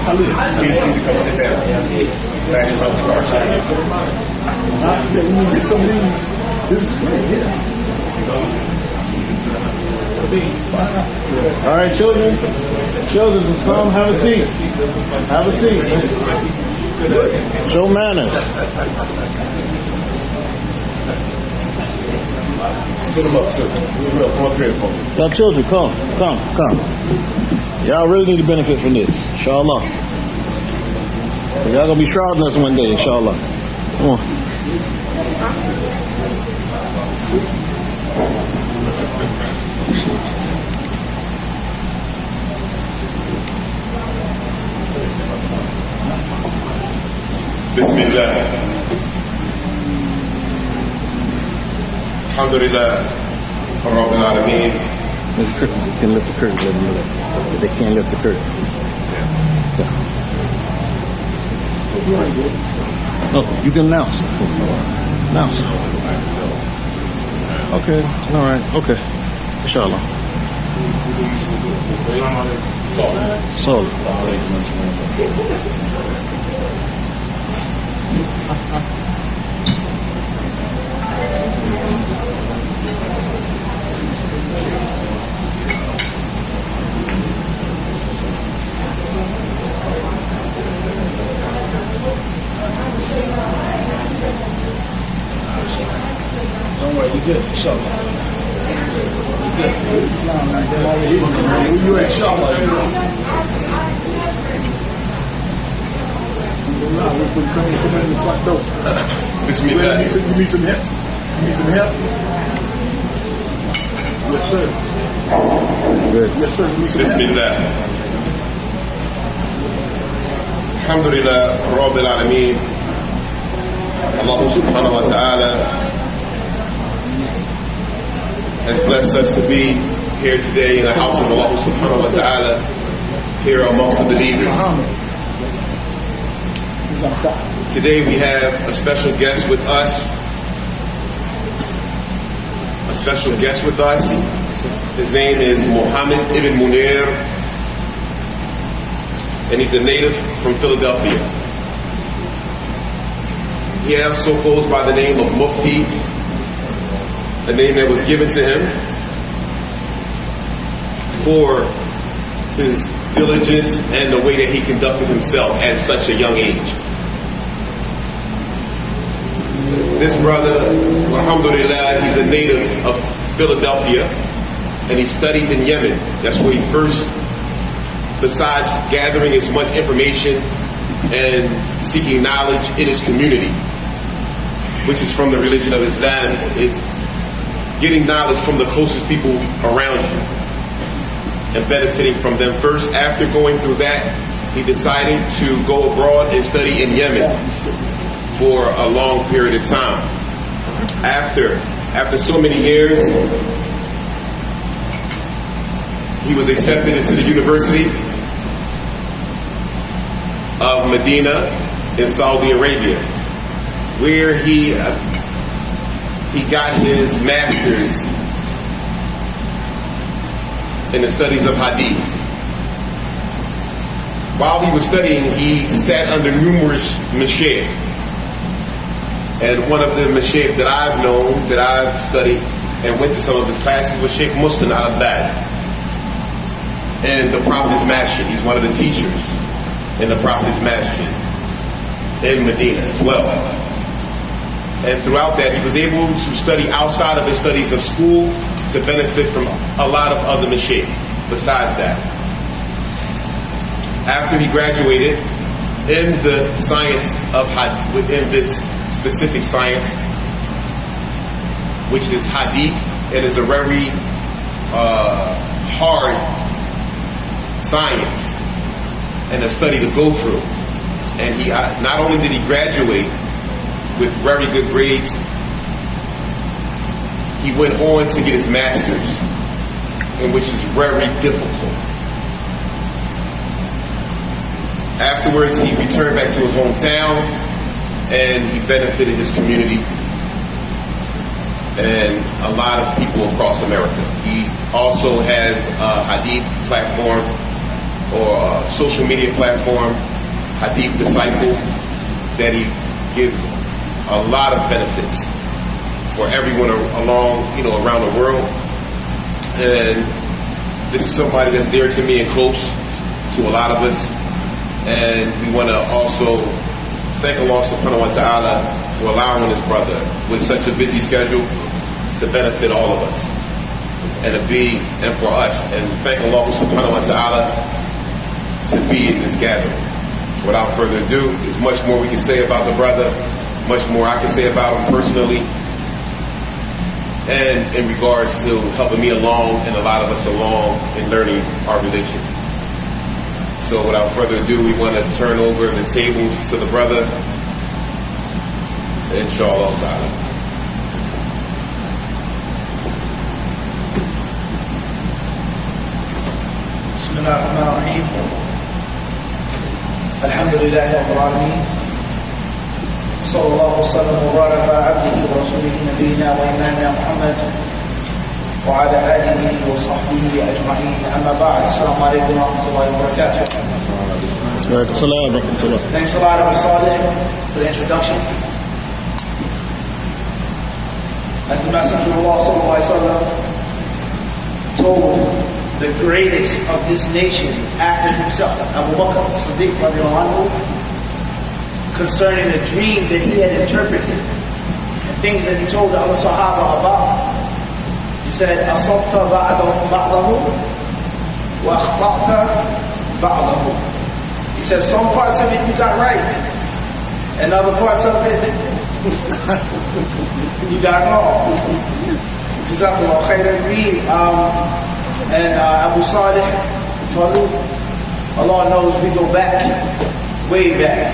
Kids need to come sit down. Class is about to start. Let me get some of these. This is great, yeah. All right, children, just come, have a seat. Have a seat. Show manners. Split them up, sir. Come up here for me. Now, children, come. Y'all really need to benefit from this, inshallah. Y'all gonna be shrouding us one day, inshallah. Come on. Bismillah. Alhamdulillah. Rabbil Alameen. You can lift the curtain, let them know that. They can't lift the curtain. Yeah. Oh, you can announce. Announce. Okay, all right, okay. Inshallah. Solid. Don't worry, you're good. Inshallah. You're good. Islam like that all here. Where you at, inshallah? We're coming in the front door. Bismillah. You need some help? You need some help? Yes, sir. Good. Yes, sir. You need some help? Bismillah. Alhamdulillah. Rabbil Alameen. Allah subhanahu wa ta'ala has blessed us to be here today in the house of Allah subhanahu wa ta'ala, here amongst the believers. Today we have a special guest with us. His name is Mufti Ibn Muneer, and he's a native from Philadelphia. He also goes by the name of Mufti, a name that was given to him for his diligence and the way that he conducted himself at such a young age. This brother, alhamdulillah, he's a native of Philadelphia, and he studied in Yemen. That's where he first, besides gathering as much information and seeking knowledge in his community, which is from the religion of Islam, is getting knowledge from the closest people around you and benefiting from them first. After going through that, he decided to go abroad and study in Yemen for a long period of time. After so many years, he was accepted into the University of Medina in Saudi Arabia, where he got his master's in the studies of hadith. While he was studying, he sat under numerous mashaykh. And one of the mashaykh that I've known, that I've studied and went to some of his classes was Sheikh Muslim al-Abbad in the Prophet's Masjid. He's one of the teachers in the Prophet's Masjid in Medina as well. And throughout that, he was able to study outside of his studies of school to benefit from a lot of other mashaykh besides that. After he graduated in the science of within this specific science, which is hadith, it is a very hard science and a study to go through. And he not only did he graduate with very good grades, he went on to get his master's, in which is very difficult. Afterwards, he returned back to his hometown and he benefited his community and a lot of people across America. He also has a hadith platform or social media platform, Hadith Disciple, that he gives a lot of benefits for everyone around the world. And this is somebody that's dear to me and close to a lot of us. And we want to also thank Allah subhanahu wa ta'ala for allowing this brother with such a busy schedule to benefit all of us and for us. And thank Allah subhanahu wa ta'ala to be in this gathering. Without further ado, there's much more we can say about the brother, much more I can say about him personally, and in regards to helping me along and a lot of us along in learning our religion. So without further ado, we want to turn over the tables to the brother, inshallah ta'ala. Bismillah ar-Rahman ar-Rahim. Alhamdulillah Rabbil Alameen. Sallallahu wasallam wa baraka ala abdihi wa rasulihi nabiyyina wa imamina Muhammad wa ala alihi wa sahbihi ajma'in. Amma ba'd. Assalamu alaikum wa rahmatullahi wa barakatuh. Thanks a lot, Abu Saleh, for the introduction. As the Messenger of Allah sallallahu alaihi wasallam told the greatest of this nation after himself, Abu Bakr Siddiq radiallahu anhu, concerning a dream that he had interpreted and things that he told the other Sahaba about. He said, "Asabta ba'dahu wa akhta'ta ba'dahu." He said, some parts of it you got right, and other parts of it you got wrong. Jazakallah khairan. And Abu Saleh, Allah knows we go back, way back.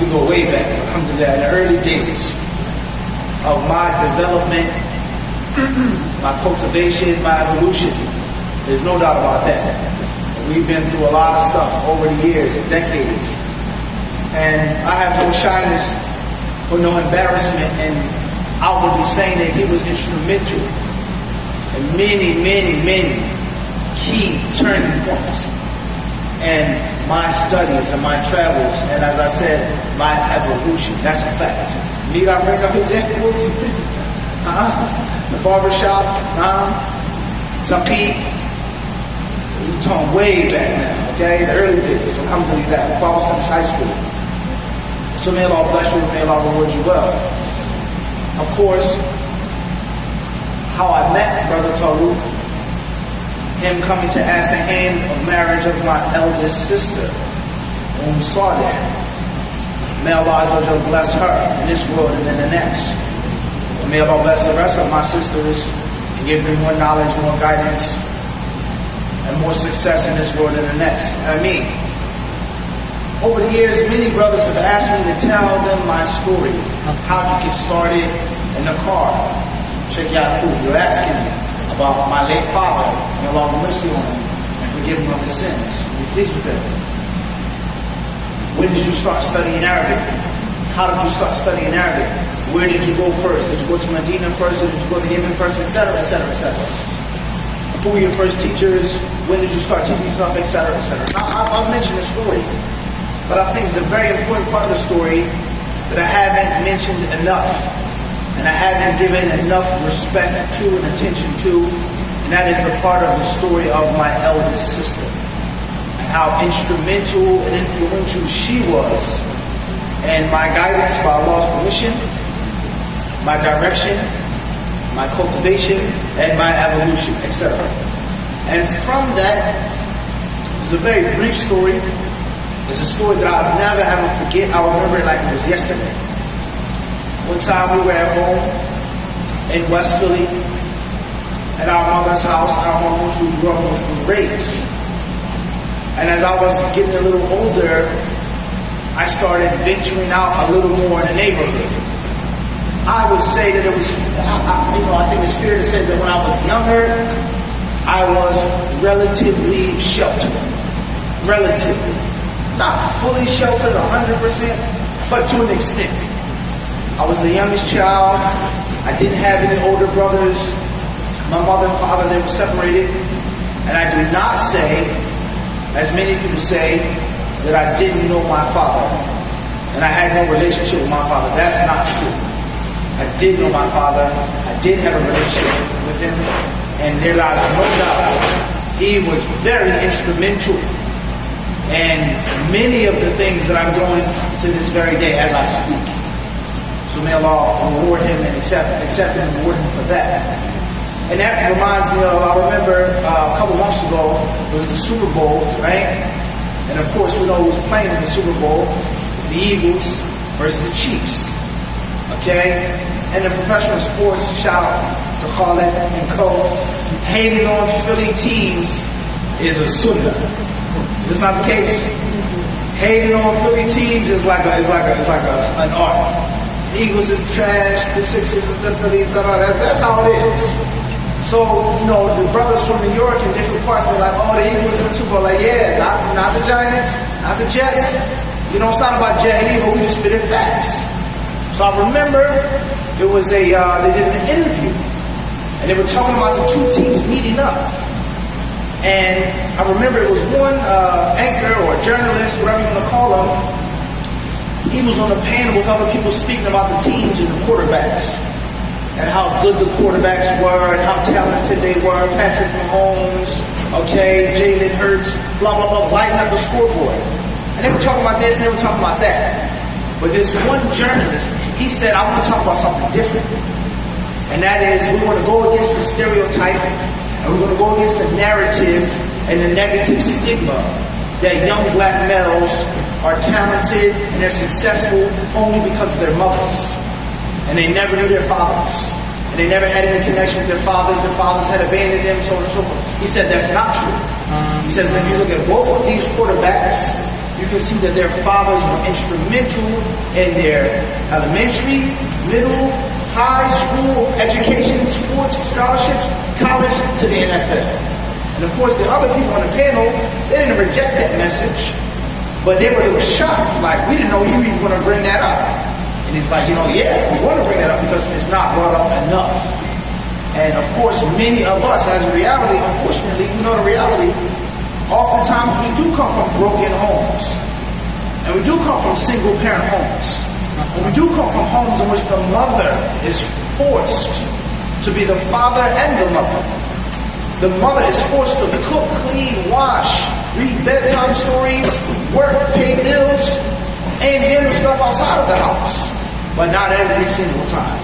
We go way back, alhamdulillah, in the early days of my development, my cultivation, my evolution. There's no doubt about that. We've been through a lot of stuff over the years, decades. And I have no shyness or no embarrassment in outwardly saying that he was instrumental in many, many, many key turning points in my studies and my travels, and as I said, my evolution. That's a fact. Need I bring up examples? The barbershop, Taqi. We're talking way back now, okay? The early days, alhamdulillah, before I was finished high school. So may Allah bless you, may Allah reward you well. Of course, how I met Brother Tariq, him coming to ask the hand of marriage of my eldest sister, Saleh. May Allah Azza wa Jalla bless her in this world and in the next. And may Allah bless the rest of my sisters and give them more knowledge, more guidance, and more success in this world and the next. Ameen. Over the years, many brothers have asked me to tell them my story, how to get started in the car. Sheikh Yaqub, you're asking me about my late father, and Allah have mercy on him and forgive him of his sins. Be pleased with him. When did you start studying Arabic? How did you start studying Arabic? Where did you go first? Did you go to Medina first, or did you go to Yemen first, etc., etc., etc.? Who were your first teachers? When did you start teaching yourself, etc., etc.? I'll mention the story, but I think it's a very important part of the story that I haven't mentioned enough, and I haven't given enough respect to and attention to, and that is the part of the story of my eldest sister, and how instrumental and influential she was in my guidance by Allah's permission, my direction, my cultivation, and my evolution, etc. And from that, it's a very brief story. It's a story that I'll never ever forget. I remember it like it was yesterday. One time we were at home in West Philly, at our mother's house, our home which we grew up, which we were raised. And as I was getting a little older, I started venturing out a little more in the neighborhood. I would say that it was, I think it's fair to say that when I was younger, I was relatively sheltered. Relatively. Not fully sheltered 100%, but to an extent. I was the youngest child. I didn't have any older brothers. My mother and father, they were separated. And I do not say as many people say, that I didn't know my father and I had no relationship with my father. That's not true. I did know my father. I did have a relationship with him, and there lies no doubt he was very instrumental in many of the things that I'm doing to this very day as I speak. So may Allah reward him and accept him and reward him for that. And that reminds me of, I remember a couple months ago, it was the Super Bowl, right? And of course, we know who was playing in the Super Bowl. It was the Eagles versus the Chiefs. Okay? And in professional sports, shout out to Khaled and Co. Hating on Philly teams is a sunnah. Is this not the case? Hating on Philly teams is like an art. The Eagles is trash, the Sixers is the Phillies, that's how it is. So, the brothers from New York in different parts, they're like, oh, the Eagles in the Super Bowl. Like, yeah, not the Giants, not the Jets. It's not about Jahili, but we just spit it facts. So I remember it was they did an interview, and they were talking about the two teams meeting up. And I remember it was one anchor or journalist, whatever you want to call him. He was on the panel with other people speaking about the teams and the quarterbacks, and how good the quarterbacks were, and how talented they were. Patrick Mahomes, Jalen Hurts, blah, blah, blah, lighting up the scoreboard. And they were talking about this, and they were talking about that. But this one journalist, he said, I want to talk about something different. And that is, we want to go against the stereotype, and we're going to go against the narrative and the negative stigma that young black males are talented and they're successful only because of their mothers. And they never knew their fathers. And they never had any connection with their fathers. Their fathers had abandoned them, so on and so forth. He said that's not true. He says, if you look at both of these quarterbacks, you can see that their fathers were instrumental in their elementary, middle, high school education, sports, scholarships, college, to the NFL. And of course, the other people on the panel, they didn't reject that message, but they were shocked. Like, we didn't know you even want to bring that up. And he's like, yeah, we want to bring that up because it's not brought up enough. And of course, many of us, as a reality, unfortunately, we know the reality, oftentimes we do come from broken homes. And we do come from single-parent homes. And we do come from homes in which the mother is forced to be the father and the mother. The mother is forced to cook, clean, wash, read bedtime stories, work, pay bills, and handle stuff outside of the house. But not every single time.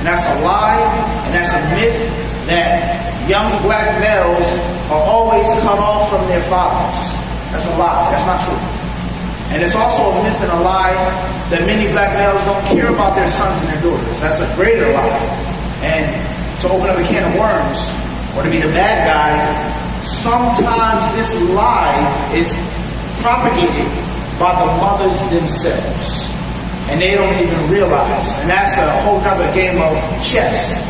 And that's a lie, and that's a myth that young black males are always cut off from their fathers. That's a lie. That's not true. And it's also a myth and a lie that many black males don't care about their sons and their daughters. That's a greater lie. And to open up a can of worms, or to be the bad guy, sometimes this lie is propagated by the mothers themselves. And they don't even realize. And that's a whole other game of chess.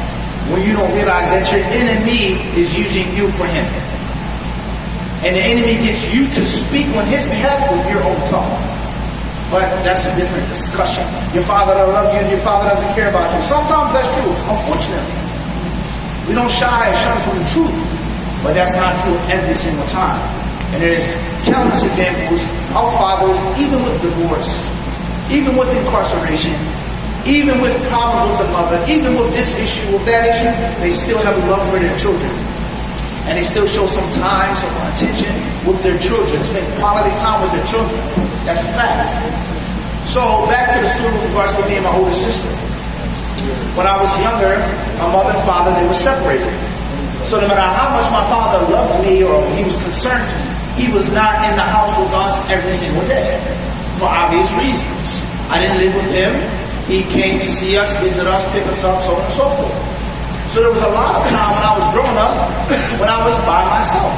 When you don't realize that your enemy is using you for him. And the enemy gets you to speak on his behalf with your own tongue. But that's a different discussion. Your father doesn't love you and your father doesn't care about you. Sometimes that's true, unfortunately. We don't shun from the truth. But that's not true every single time. And there's countless examples of fathers, even with divorce, even with incarceration, even with problems with the mother, even with this issue, with that issue, they still have a love for their children. And they still show some time, some attention with their children, spend quality time with their children. That's a fact. So back to the story with regards to me and my older sister. When I was younger, my mother and father, they were separated. So no matter how much my father loved me or he was concerned, he was not in the house with us every single day. For obvious reasons. I didn't live with him. He came to see us, visit us, pick us up, so on and so forth. So there was a lot of time when I was growing up when I was by myself.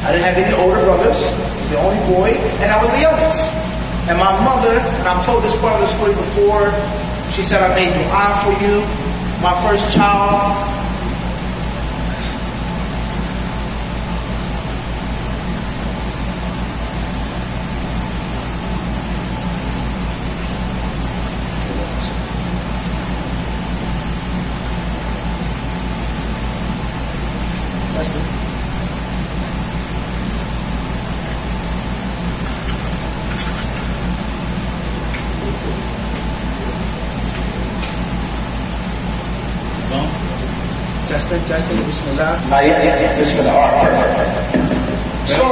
I didn't have any older brothers. I was the only boy, and I was the youngest. And my mother, and I've told this part of the story before, she said, I made dua for you, my first child. Testing, bismillah. Yeah. Bismillah. All right, perfect. So,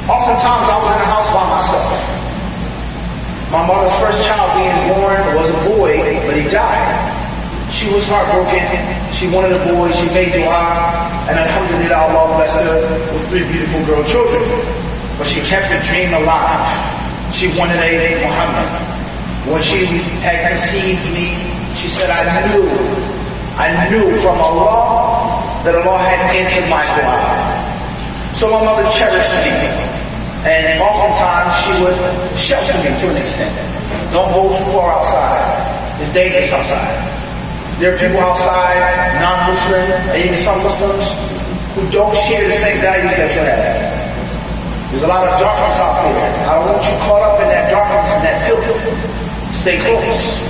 oftentimes I was in the house by myself. My mother's first child being born was a boy, but he died. She was heartbroken. She wanted a boy. She made dua, and alhamdulillah, Allah blessed her with 3 beautiful girl children. But she kept the dream alive. She wanted a Muhammad. When she had conceived me, she said, I knew from Allah that Allah had answered my dua. So my mother cherished me. And oftentimes she would shelter me to an extent. Don't go too far outside. It's dangerous outside. There are people outside, non-Muslim, and even some Muslims, who don't share the same values that you have. There's a lot of darkness out there. I don't want you caught up in that darkness and that filth. Stay close.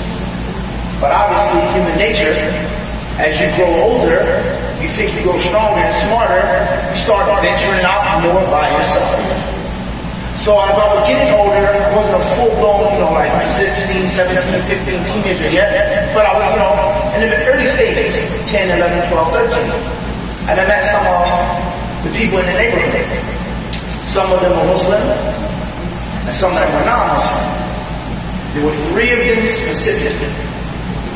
But obviously, human nature, as you grow older, you think you grow stronger and smarter, you start venturing out more by yourself. So as I was getting older, I wasn't a full-blown, like 16, 17, 15 teenager yet, but I was, in the early stages, 10, 11, 12, 13. And I met some of the people in the neighborhood. Some of them were Muslim, and some of them were non-Muslim. There were 3 of them specifically.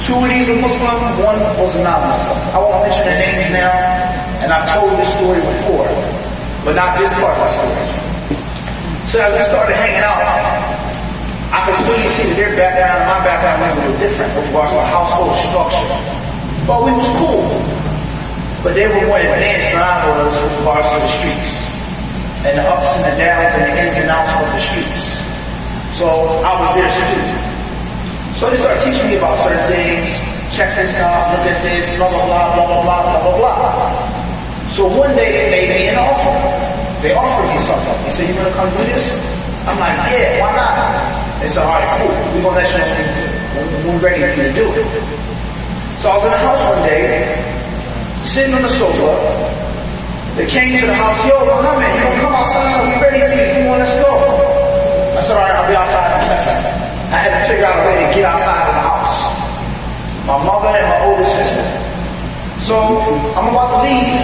2 of these were Muslim, 1 was a non-Muslim. I won't mention their names now, and I've told this story before, but not this part of the story. So as we started hanging out, I could clearly see that their background and my background was a little different with regards to household structure. But we was cool. But they were more advanced than I was with regards to the streets and the ups and the downs and the ins and outs of the streets. So I was their student. So they started teaching me about certain things. Check this out, look at this, blah, blah, blah, blah, blah, blah, blah, blah, blah. So one day they made me an offer. They offered me something. They said, you want to come do this? I'm like, yeah, why not? They said, all right, cool. We're going to let you know when we're ready for you to do it. So I was in the house one day, sitting on the sofa. They came to the house, yo, Muhammad, you going to come outside? We're ready for you. Come on, let's go. I said, all right, I'll be outside in a second. I had to figure out a way to get outside of the house. My mother and my older sister. So I'm about to leave.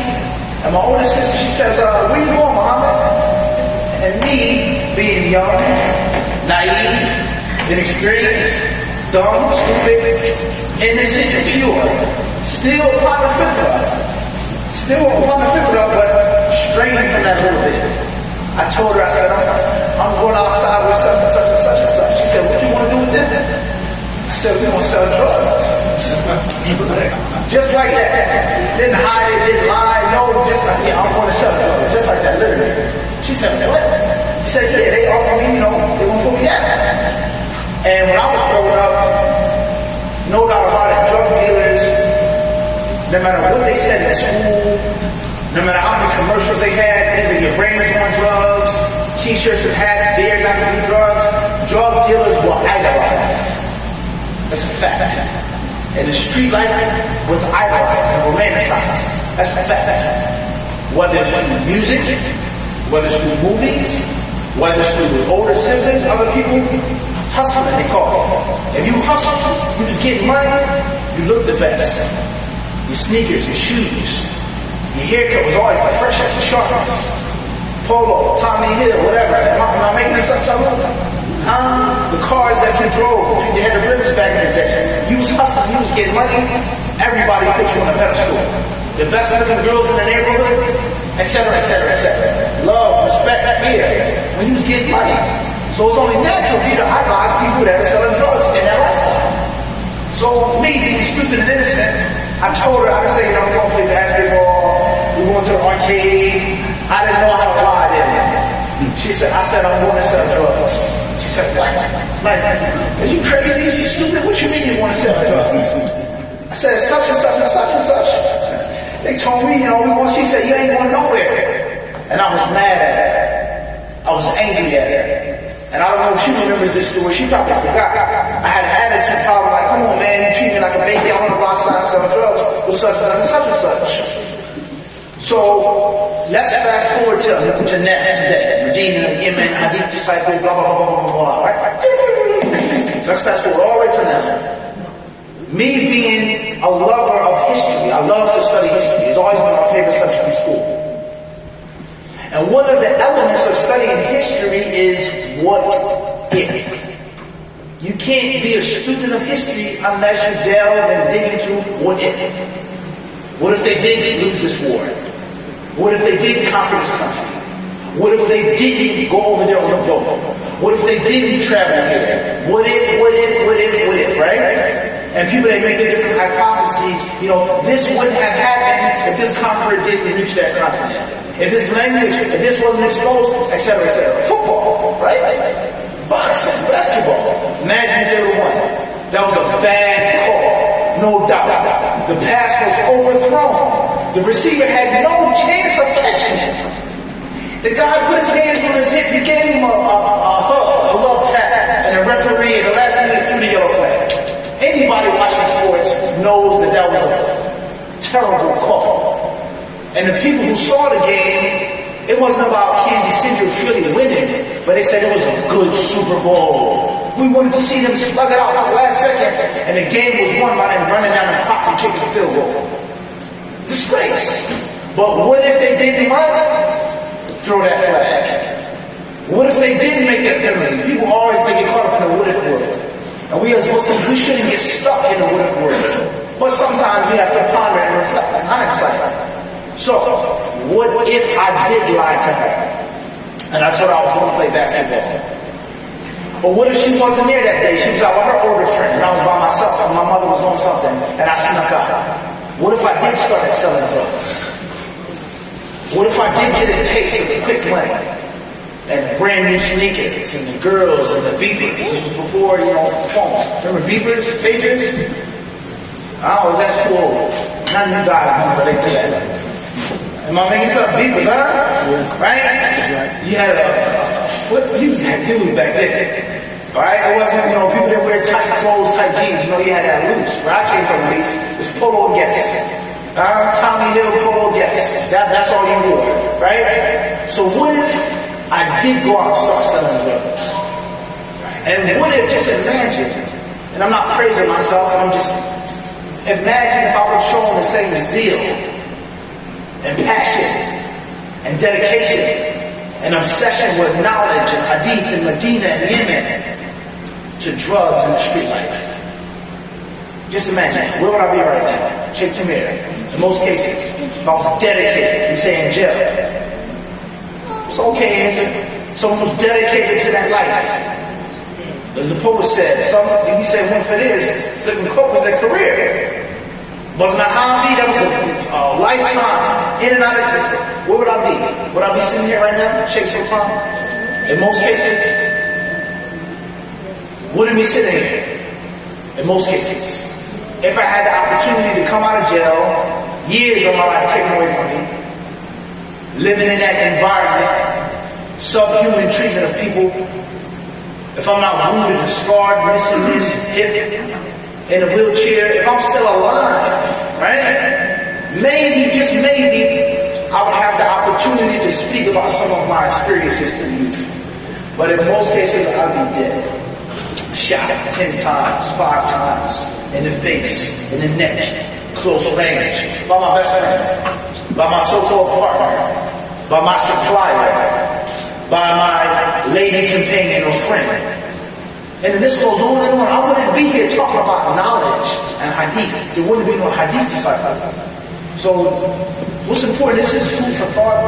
And my older sister, she says, where you going, Muhammad? And me, being young, naive, inexperienced, dumb, stupid, innocent, and pure, still upon the fitra, but straying from that little bit. I told her, I said, I'm going outside with such and such and such and such. She said, what do you want to do with them? I said, we're going to sell drugs. Just like that. Didn't hide it, didn't lie. No, just like, yeah, I'm going to sell drugs. Just like that, literally. She said, what? She said, yeah, they offer me, they won't put me out. And when I was growing up, no doubt about it, drug dealers, no matter what they said at school, no matter how many commercials they had, these are your brains on drugs, t-shirts and hats, dare not to do drugs, drug dealers were idolized. That's a fact. And the street life was idolized and romanticized. That's a fact. Whether it's through music, whether it's through movies, whether it's through older siblings, other people, hustling they call it. If you hustle, you just get money, you look the best. Your sneakers, your shoes, your haircut was always the freshest, the sharpest. Polo, Tommy Hill, whatever. Am I making this up somewhere? The cars that you drove, you had the rims back in the day. You was hustling, you was getting money. Everybody put you on a pedestal. The best looking girls in the neighborhood, etc., etc., etc. Love, respect, fear. When you was getting money. So it's only natural for you to idolize people that are selling drugs in that lifestyle. So me being stupid and innocent, I told her, I could say, we're going to play basketball, we're going to the arcade. I didn't know how to lie then. I said, I'm going to sell drugs. She said, what? Like, are you crazy? Are you stupid? What you mean you want to sell drugs? I said, such and such and such and such. They told me, she said, you ain't going nowhere. And I was mad at her. I was angry at her. And I don't know if she remembers this story. She probably forgot. I had an attitude problem like, come on, man, you treat me like a baby. I want to go outside and sell drugs with such and such and such. So let's fast forward to now, today. Medina, Yemen, Hadith disciple, blah, blah, blah, blah, blah, right? Let's fast forward all the way to now. Me being a lover of history. I love to study history. It's always been my favorite subject in school. And one of the elements of studying history is what if. You can't be a student of history unless you delve and dig into what if. What if they did lose this war? What if they did conquer this country? What if they didn't go over there on a boat? What if they didn't travel here? What if, right? And people, they make their different hypotheses. You know, this wouldn't have happened if this conqueror didn't reach that continent. If this language, if this wasn't exposed, etc., etc. Football, right? Boxing, basketball. Imagine if they were won. That was a bad call, no doubt. The pass was overthrown. The receiver had no chance of catching it. The guy put his hands on his hip, he gave him a hug, a love tap, and the referee in the last minute threw the yellow flag. Anybody watching sports knows that that was a terrible call. And the people who saw the game, it wasn't about Kansas City or Philly winning, but they said it was a good Super Bowl. We wanted to see them slug it out to the last second, and the game was won by them running down the clock and kicking the field goal. Disgrace. But what if they didn't run? Throw that flag. What if they didn't make that penalty? People always get caught up in the what if world. And we as Muslims, we shouldn't get stuck in the what if world. But sometimes we have to ponder and reflect. And I'm excited. So, what if I did lie to her? And I told her I was going to play basketball. But what if she wasn't there that day? She was out with her older friends and I was by myself and my mother was doing something and I snuck out. What if I did start selling drugs? What if I did get a taste of the quick money and the brand new sneakers and the girls and the beepers? This was before, phones. Remember beepers, pagers? I don't know, that's too old. None of you guys can relate to that. Am I making something beepers, huh? Yeah. Right? You had what you was that dude back then? Alright? It wasn't, people that wear tight clothes, tight jeans. You had that loose. Where I came from, at least, it was polo and guess. Tommy Hill, polo, yes. That's all you wore, right? So what if I did go out and start selling drugs? And what if, just imagine, and I'm not praising myself, I'm just, imagine if I was showing the same zeal and passion and dedication and obsession with knowledge and hadith in Medina and Yemen to drugs and the street life. Just imagine, where would I be right now? Sheikh Tamir. In most cases, if I was dedicated, you say in jail. It's okay, answer. Someone who's dedicated to that life. As the poet said, he said, when for this, flipping coke was their career. Wasn't a hobby, that was a lifetime, in and out of it. Where would I be? Would I be sitting here right now, Sheikh Sultan? In most cases, wouldn't be sitting here. In most cases. If I had the opportunity to come out of jail, years of my life taken away from me, living in that environment, subhuman treatment of people, if I'm not wounded and scarred, missing this hip, in a wheelchair, if I'm still alive, right? Maybe, just maybe, I would have the opportunity to speak about some of my experiences to you. But in most cases, I'd be dead. Shot 10 times, 5 times. In the face, in the neck, close range, by my best friend, by my so-called partner, by my supplier, by my lady companion or friend. And the list goes on and on. I wouldn't be here talking about knowledge and hadith. There wouldn't be no hadith disciples. So what's important, this is food for thought.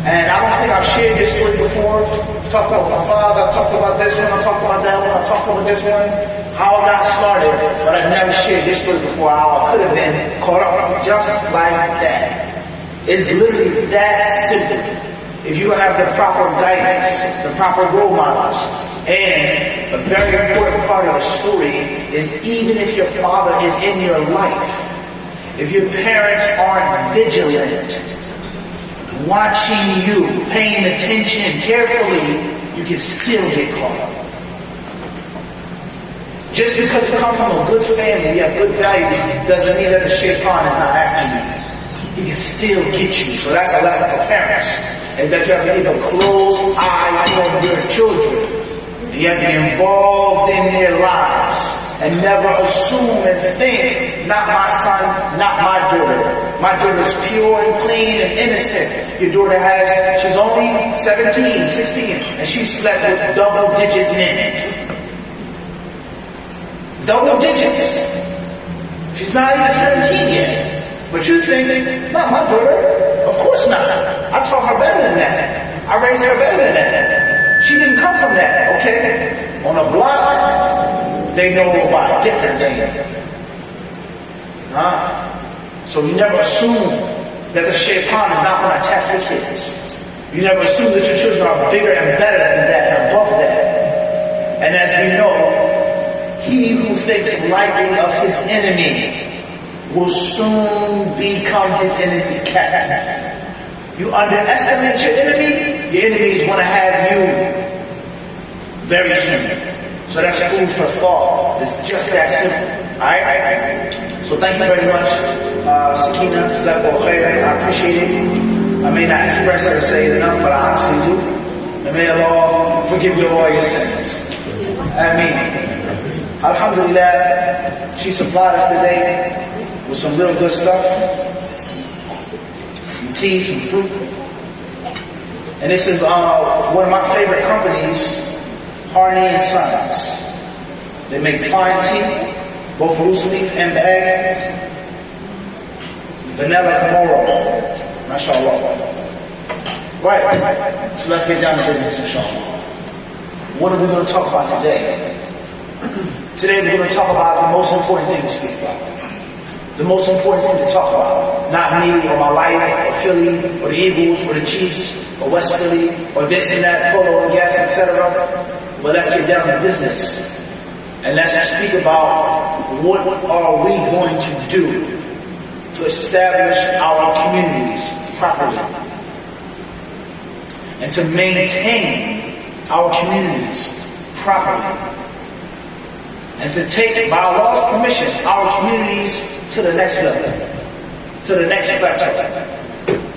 And I don't think I've shared this story before. I've talked about my father, I've talked about this one, I've talked about that one, I've talked about this one. How I got started, but I've never shared this story before. How I could have been caught up just like that. It's literally that simple. If you don't have the proper guidance, the proper role models, and a very important part of the story is even if your father is in your life, if your parents aren't vigilant, watching you, paying attention carefully, you can still get caught up. Just because you come from a good family, you have good values, doesn't mean that the shaitan is not after you. He can still get you. So that's a lesson for parents. And that you have to keep a close eye on your children. You have to be involved in their lives. And never assume and think, not my son, not my daughter. My daughter is pure and clean and innocent. Your daughter she's only 17, 16, and she slept with double-digit men. Double digits. She's not even 17 yet. But you think, not my daughter. Of course not. I taught her better than that. I raised her better than that. She didn't come from that, okay? On a block, they know by a different name. So you never assume that the shaitan is not going to attack your kids. You never assume that your children are bigger and better than that and above that. And as we know, he who thinks lightly of his enemy will soon become his enemy's captive. You underestimate your enemy is going to have you very soon. So that's food for thought. It's just that simple. Alright? So thank you very much, Sakina, Jazakallah khairan. I appreciate it. I may not express or say it enough, but I honestly do. And may Allah forgive you all your sins. Ameen. Alhamdulillah, she supplied us today with some real good stuff. Some tea, some fruit. And this is one of my favorite companies, Harney and Sons. They make fine tea, both loose leaf and bag. Vanilla Camoro. MashaAllah. Right. So let's get down to business, inshallah. What are we going to talk about today? Today we're going to talk about the most important thing to speak about. The most important thing to talk about. Not me or my life or Philly or the Eagles or the Chiefs or West Philly or this and that, polo and gas, etc. But let's get down to business. And let's speak about what are we going to do to establish our communities properly. And to maintain our communities properly. And to take, by Allah's permission, our communities to the next level, to the next plateau,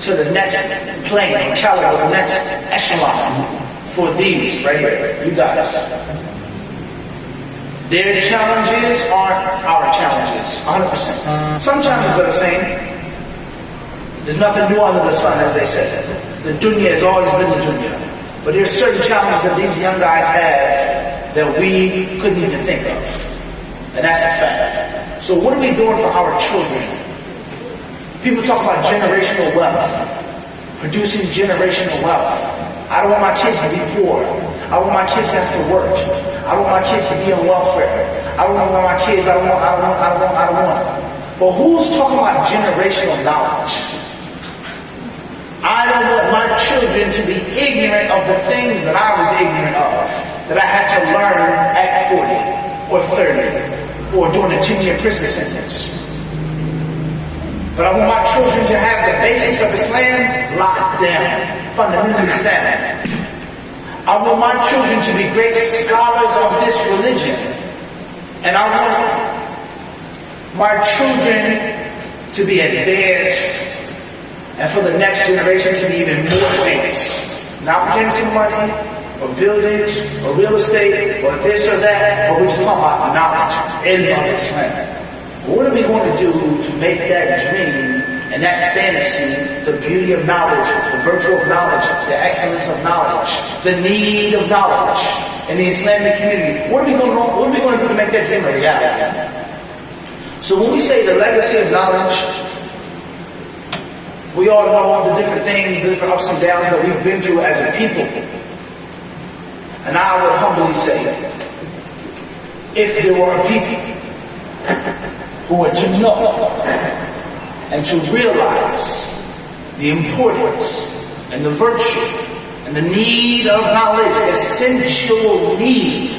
to the next plane, the caliber, the next echelon for these right here, you guys. Their challenges aren't our challenges, 100%. Some challenges are the same. There's nothing new under the sun, as they say. The dunya has always been the dunya. But there's certain challenges that these young guys have that we couldn't even think of. And that's a fact. So what are we doing for our children? People talk about generational wealth, producing generational wealth. I don't want my kids to be poor. I want my kids to have to work. I want my kids to be on welfare. I don't want my kids, I don't want. But who's talking about generational knowledge? I don't want my children to be ignorant of the things that I was ignorant of, that I had to learn at 40 or 30 or during a 10-year prison sentence. But I want my children to have the basics of Islam locked down, fundamentally sound. I want my children to be great scholars of this religion. And I want my children to be advanced, and for the next generation to be even more advanced. Not pertaining to money, or buildings, or real estate, or this or that, but we're just talking about knowledge, ilm of Islam. What are we going to do to make that dream and that fantasy, the beauty of knowledge, the virtue of knowledge, the excellence of knowledge, the need of knowledge in the Islamic community? What are we going to do to make that dream a reality? So when we say the legacy of knowledge, we all know the different things, the different ups and downs that we've been through as a people. And I would humbly say, if there were a people who were to know and to realize the importance and the virtue and the need of knowledge, essential need,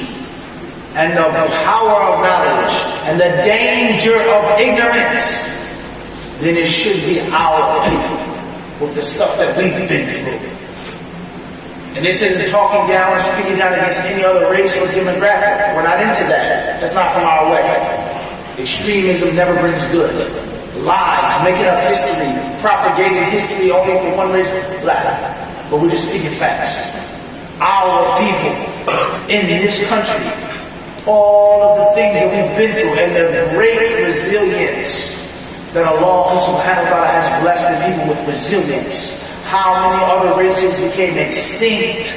and the power of knowledge and the danger of ignorance, then it should be our people with the stuff that we've been through. And this isn't talking down or speaking down against any other race or demographic. We're not into that. That's not from our way. Extremism never brings good. Lies, making up history, propagating history only for one race, black. But we're just speaking facts. Our people in this country all of the things that we've been through and the great resilience that Allah subhanahu wa ta'ala has blessed the people with resilience. How many other races became extinct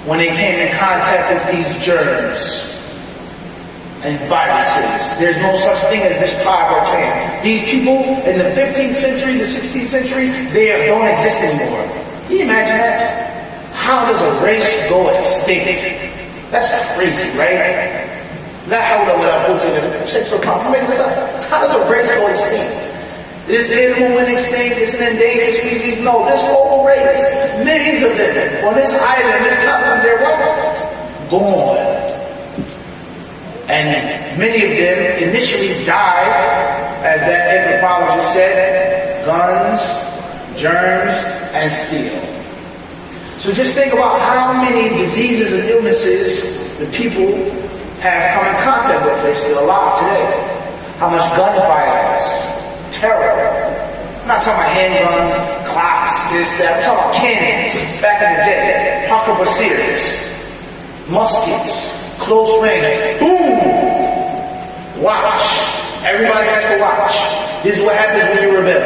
when they came in contact with these germs and viruses. There's no such thing as this tribe or clan. These people in the 15th century, the 16th century, they don't exist anymore. Can you imagine that? How does a race go extinct? That's crazy, right? How does a race go extinct? This animal went extinct, it's an endangered species. No, this whole race, millions of them, on this island, this continent, they're what? Gone. And many of them initially died, as that anthropologist said, guns, germs, and steel. So just think about how many diseases and illnesses the people have come in contact with. They're still alive today. How much gun violence, terror. I'm not talking about handguns, clocks, this, that. I'm talking about cannons, back in the day. Harquebusiers, muskets, close range. Boom! Watch. Everybody has to watch. This is what happens when you rebel.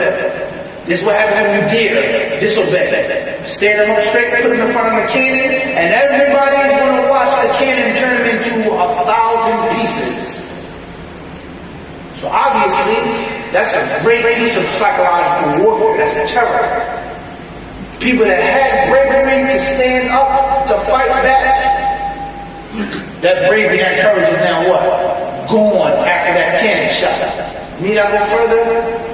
This is what happens when you dare disobey. Stand them up straight, put them in front of the cannon, and everybody is going to watch the cannon turn into 1,000 pieces. So obviously, that's a great piece of psychological warfare. That's a terror. People that had bravery to stand up, to fight back, that bravery, that courage is now what? Gone after that cannon shot. Need I go further?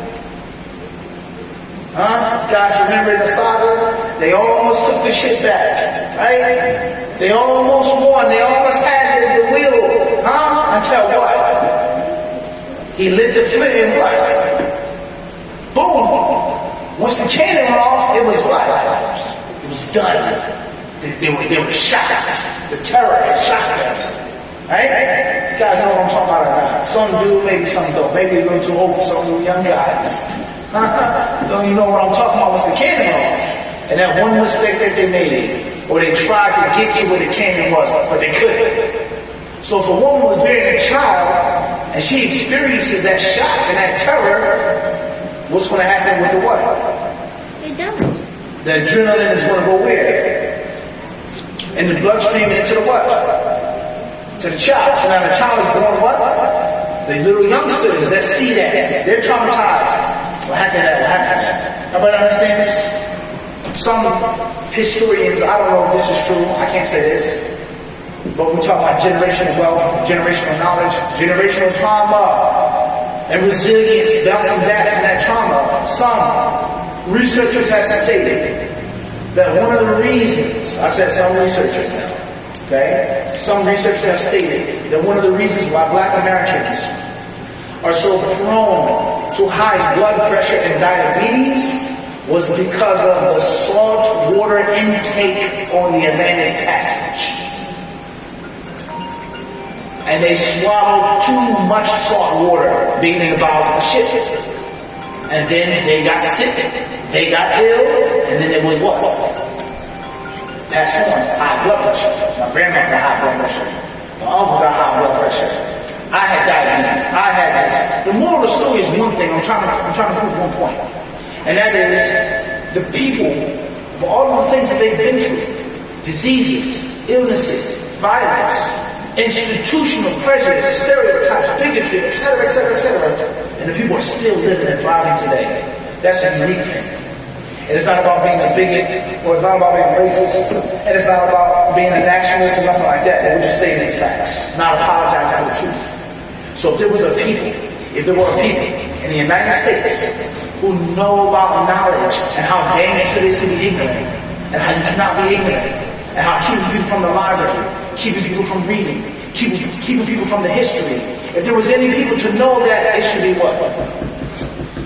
Guys, remember the saga? They almost took the shit back, right? They almost won. They almost had the wheel, until what? He lit the flint and what? Boom! Once the cannon went off, it was what? It was done. They were shot. The terror had shot them. Right? You guys know what I'm talking about or not? Some do, maybe some don't. Maybe they're going too old for some of you young guys. So you know what I'm talking about was the cannon off. And that one mistake that they made, or they tried to get to where the cannon was, but they couldn't. So if a woman was bearing a child, and she experiences that shock and that terror, what's going to happen with the what? It don't. The adrenaline is going to go where? In the bloodstream and into the what? To the child. So now the child is born what? The little youngsters that see that, they're traumatized. What happened to that? What happened to that? Everybody understand this? Some historians, I don't know if this is true, I can't say this, but we talk about generational wealth, generational knowledge, generational trauma, and resilience, bouncing back from that trauma. Some researchers have stated that one of the reasons, I said some researchers now, okay? Some researchers have stated that one of the reasons why Black Americans are so prone to high blood pressure and diabetes was because of the salt water intake on the Atlantic Passage. And they swallowed too much salt water being in the bowels of the ship. And then they got sick, they got ill, and then it was what? Passed on, high blood pressure. My grandma got high blood pressure. My uncle got high blood pressure. I had diabetes. I had this. The moral of the story is one thing. I'm trying to prove one point. And that is the people, of all the things that they've been through, diseases, illnesses, violence, institutional prejudice, stereotypes, bigotry, etc., etc., etc. And the people are still living and thriving today. That's a unique thing. And it's not about being a bigot, or it's not about being racist, and it's not about being a nationalist or nothing like that. We're just stating the facts, not apologizing for the truth. So if there were a people in the United States who know about knowledge and how dangerous it is to be ignorant, and how you cannot be ignorant, and how keeping people from the library, keeping people from reading, keeping people from the history. If there was any people to know that, it should be what?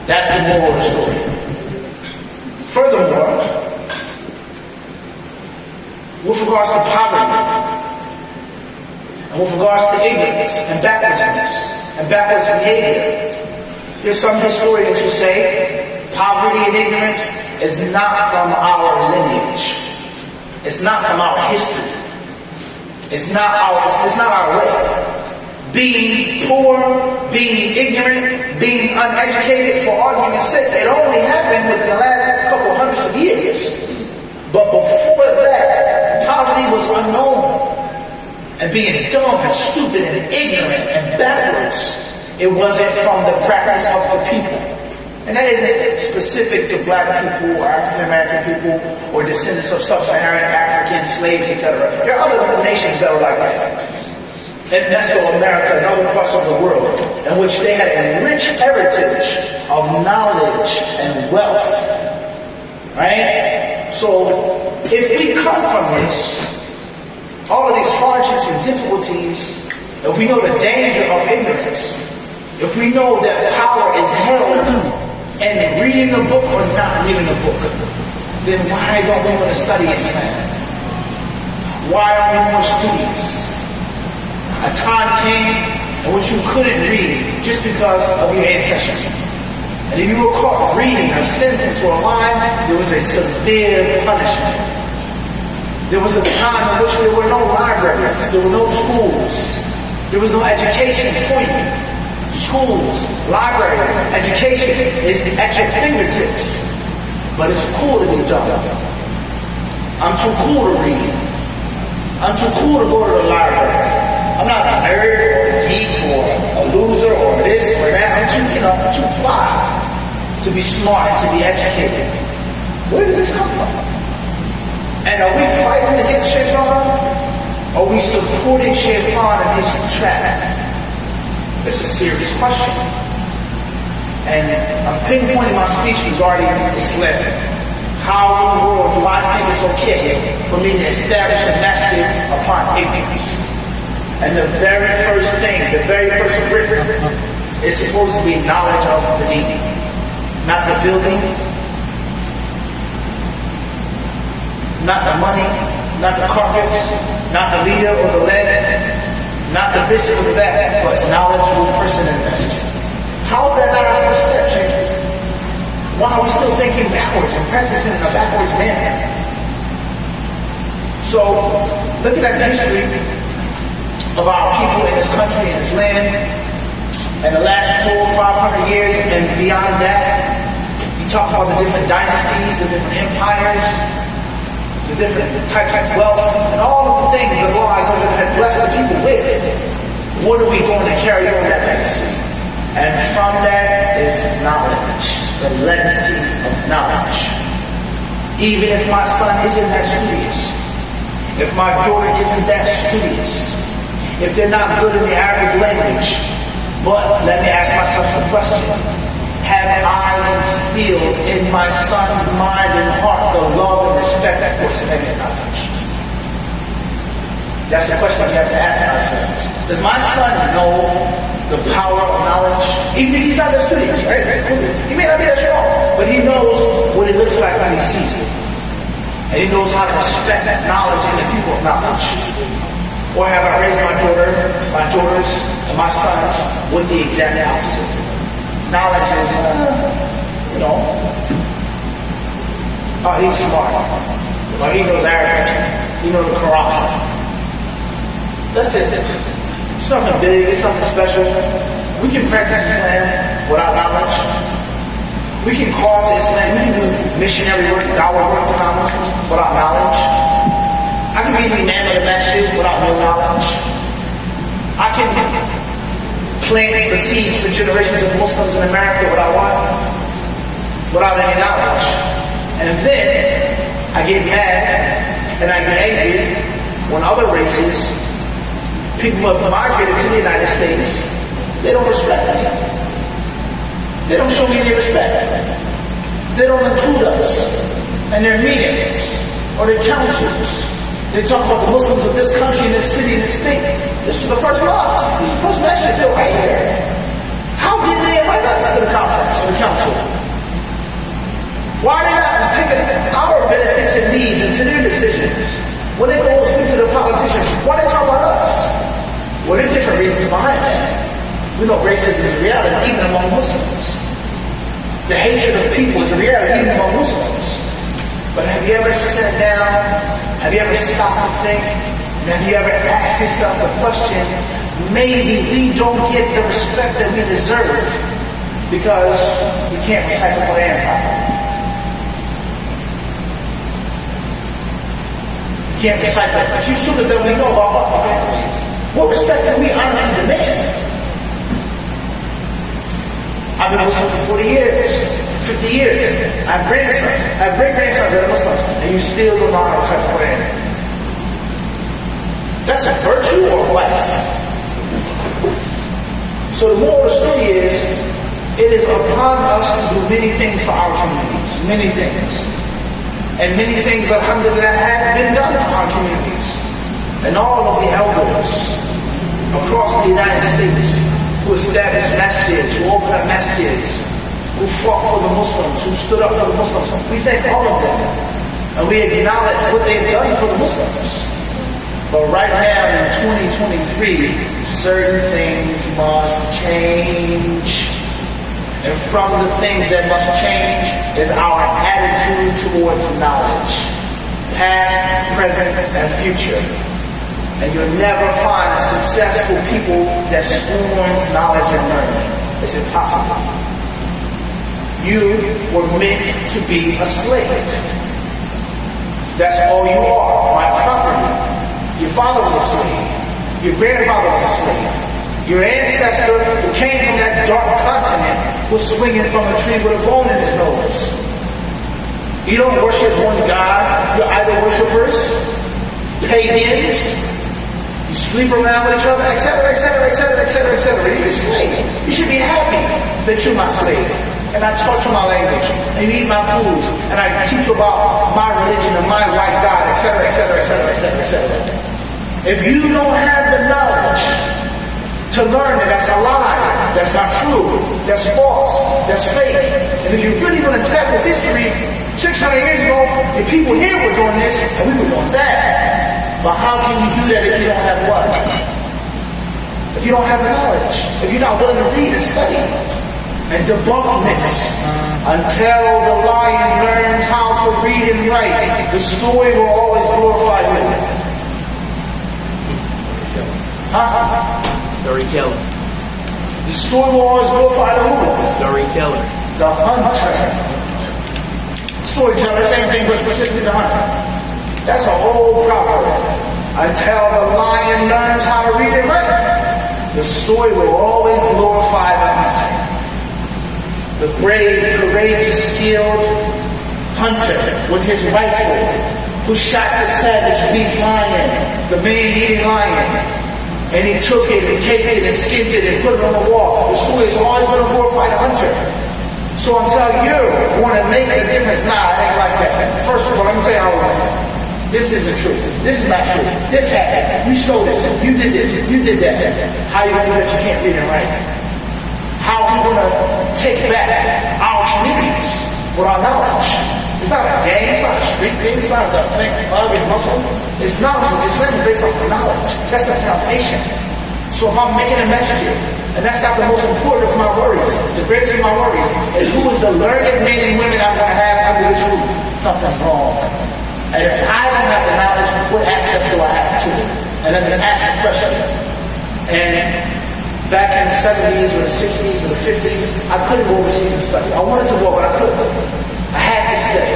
That's the moral of the story. Furthermore, with regards to poverty, and with regards to ignorance and backwardness and backwards behavior, there's some historians who say poverty and ignorance is not from our lineage. It's not from our history. It's not our way. being poor, being ignorant, being uneducated, for argument's sake, it only happened within the last couple hundreds of years. But before that, poverty was unknown. And being dumb and stupid and ignorant and backwards, it wasn't from the practice of the people. And that isn't specific to black people or African American people or descendants of sub-Saharan African slaves, etc. There are other nations that were like that. In Mesoamerica and other parts of the world, in which they had a rich heritage of knowledge and wealth. Right? So, if we come from this, all of these hardships and difficulties, if we know the danger of ignorance, if we know that power is held in reading the book or not reading the book, then why don't we want to study Islam? Why are we more studious? A time came in which you couldn't read just because of your ancestry. And if you were caught reading a sentence or a line, there was a severe punishment. There was a time in which there were no libraries, there were no schools, there was no education for you. Schools, library, education is at your fingertips. But it's cool to be dumb. I'm too cool to read. I'm too cool to go to the library. I'm not a nerd or a geek or a loser or this or that. I'm too fly to be smart and to be educated. Where did this come from? And are we fighting against Shaitan? Or are we supporting Shaitan in his trap? It's a serious question. And I'm pinpointing my speech regarding Islam. How in the world do I think it's okay for me to establish a masjid upon ignorance? And the very first thing, the very first brick is supposed to be knowledge of the deen. Not the building, not the money, not the carpets, not the leader or the lead, not the this or the that, but knowledgeable person in the masjid. How is that not our first step, Shaykh? Why are we still thinking backwards and practicing in a backwards manner? So, looking at the history of our people in this country, in this land, in the last 400 or 500 years and beyond that, you talk about the different dynasties, the different empires, the different types of wealth, and all of the things that Allah had blessed the people with. What are we doing to carry on that legacy? And from that is knowledge, the legacy of knowledge. Even if my son isn't that studious, if my daughter isn't that studious, if they're not good in the Arabic language, but let me ask myself the question, have I instilled in my son's mind and heart the love and respect for Islamic knowledge? That's the question we have to ask ourselves. Does my son know the power of knowledge? Even if he's not that studious, right? He may not be that strong, but he knows what it looks like when he sees it. And he knows how to respect that knowledge and the people of knowledge. Or have I raised my daughters, and my sons with the exact opposite? Knowledge is, oh, he's smart. Or he knows Arabic. He knows the Quran. That's it. It's nothing big. It's nothing special. We can practice Islam without knowledge. We can call to Islam. We can do missionary work, dawah work to non-Muslims without knowledge. I can be the imam of the masjid without no knowledge. I can plant the seeds for generations of Muslims in America without what? Without any knowledge. And then I get mad and I get angry when other races, people who have migrated to the United States, they don't respect me. They don't show me any respect. They don't include us in their meetings or their councils. They talk about the Muslims of this country, this city, this state. This was the first mosque. This was the first masjid built right here. How did they invite us to the conference or the council? Why are they not taking our benefits and needs into their decisions? When they go and speak to the politicians, why they talk about us? Well, there are different reasons behind that. We know racism is a reality even among Muslims. The hatred of people is a reality even among Muslims. But have you ever sat down? Have you ever stopped to think? And have you ever asked yourself the question, maybe we don't get the respect that we deserve because we can't recite the Quran properly. We can't recite the few surahs that we know about. What respect do we honestly demand? I've been Muslim for 40 years, 50 years. I have grandsons, I have great-grandsons that are Muslims, and you still don't know how to recite the Quran. That's a virtue or a vice? So the moral of the story is, it is upon us to do many things for our communities, many things. And many things, alhamdulillah, have been done for our communities. And all of the elders across the United States who established masjids, who opened up masjids, who fought for the Muslims, who stood up for the Muslims, we thank all of them. And we acknowledge what they've done for the Muslims. But right now in 2023, certain things must change. And from the things that must change is our attitude towards knowledge. Past, present, and future. And you'll never find successful people that scorns knowledge and learning. It's impossible. You were meant to be a slave. That's all you are, my property. Your father was a slave. Your grandfather was a slave. Your ancestor who came from that dark continent was swinging from a tree with a bone in his nose. You don't worship one God. You're idol worshippers, pagans. You sleep around with each other, etc., etc., etc., etc., etc. You're a slave. You should be happy that you're my slave. And I taught you my language, and you eat my foods, and I teach you about my religion and my white God, etc., etc., etc., etc., etc. If you don't have the knowledge to learn that that's a lie, that's not true, that's false, that's fake, and if you really want to tackle history, 600 years ago, the people here were doing this, and we were doing that. But how can you do that if you don't have what? If you don't have the knowledge, if you're not willing to read and study and debunk myths. Until the lion learns how to read and write, the story will always glorify him. Storyteller. The story will always glorify the who? Storyteller. The hunter. Storyteller, same thing, but specifically the hunter. That's an old proverb. Until the lion learns how to read and write, the story will always glorify the hunter. The brave, courageous, skilled hunter with his rifle, who shot the savage beast lion, the man-eating lion, and he took it and caked it and skinned it and put it on the wall. The story is always going to glorify the hunter. So until you want to make a difference, nah, it ain't like that. First of all, let me tell you how it went. This isn't true. This is not true. This happened. You stole this. You did this. You did that. How are you going to do that if you can't read and write? How are we going to take back our communities with our knowledge? It's not a gang, it's not a street thing, it's not a thing, thug muscle. It's knowledge. Islam is based off of knowledge. That's the foundation. So if I'm making a message here, and that's not the most important of my worries, the greatest of my worries is who is the learned men and women I'm going to have under this roof? Something's wrong. And if I don't have the knowledge, what access do I have to it? And then ask the question. And back in the 70s or the 60s or the 50s, I couldn't go overseas and study. I wanted to go, but I couldn't. I had to stay.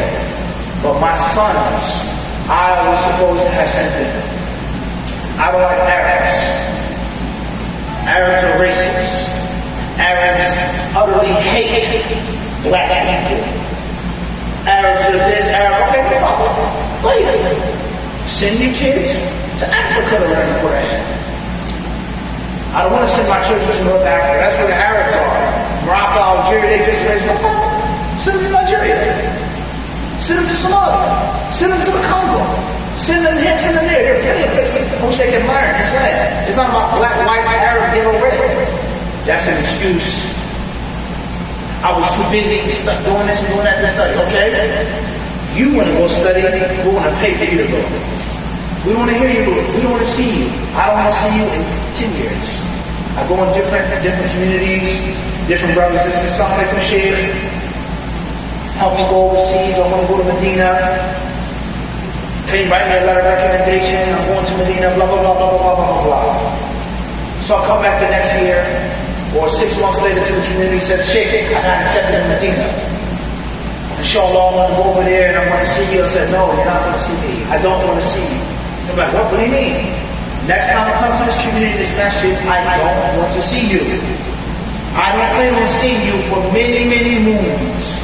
But my sons, I was supposed to have sent them. I don't like Arabs. Arabs are racist. Arabs utterly hate black people. Arabs are this, Arab, okay, no problem. Later. Send your kids to Africa to learn the Quran. I don't want to send my children to North Africa. That's where the Arabs are. Morocco, Algeria, they just raised them. Send them to Nigeria. Send them to Somalia. Send them to the Congo. Send them here, send them there. There are plenty of places in which they can learn Islam. It's not about black, white, Arab, yellow, red. That's an excuse. I was too busy doing this and doing that to study. Okay? You want to go study, we want to pay for you to go. We want to hear you. We don't want to see you. I don't want to see you in 10 years. I go in different communities, different brothers and sisters. Assalamu alaikum, Sheikh. Help me go overseas. I want to go to Medina. Can you write me a letter of recommendation? I'm going to Medina, blah, blah, blah, blah, blah, blah, blah, blah. So I come back the next year, or 6 months later to the community, says, Sheikh, I got accepted in Medina. Inshallah, I want to go over there and I want to see you. I said, no, you're not going to see me. I don't want to see you. They're like, what do you mean? Next time I come to this community, this masjid, I don't want to see you. I don't plan on seeing you for many, many moons.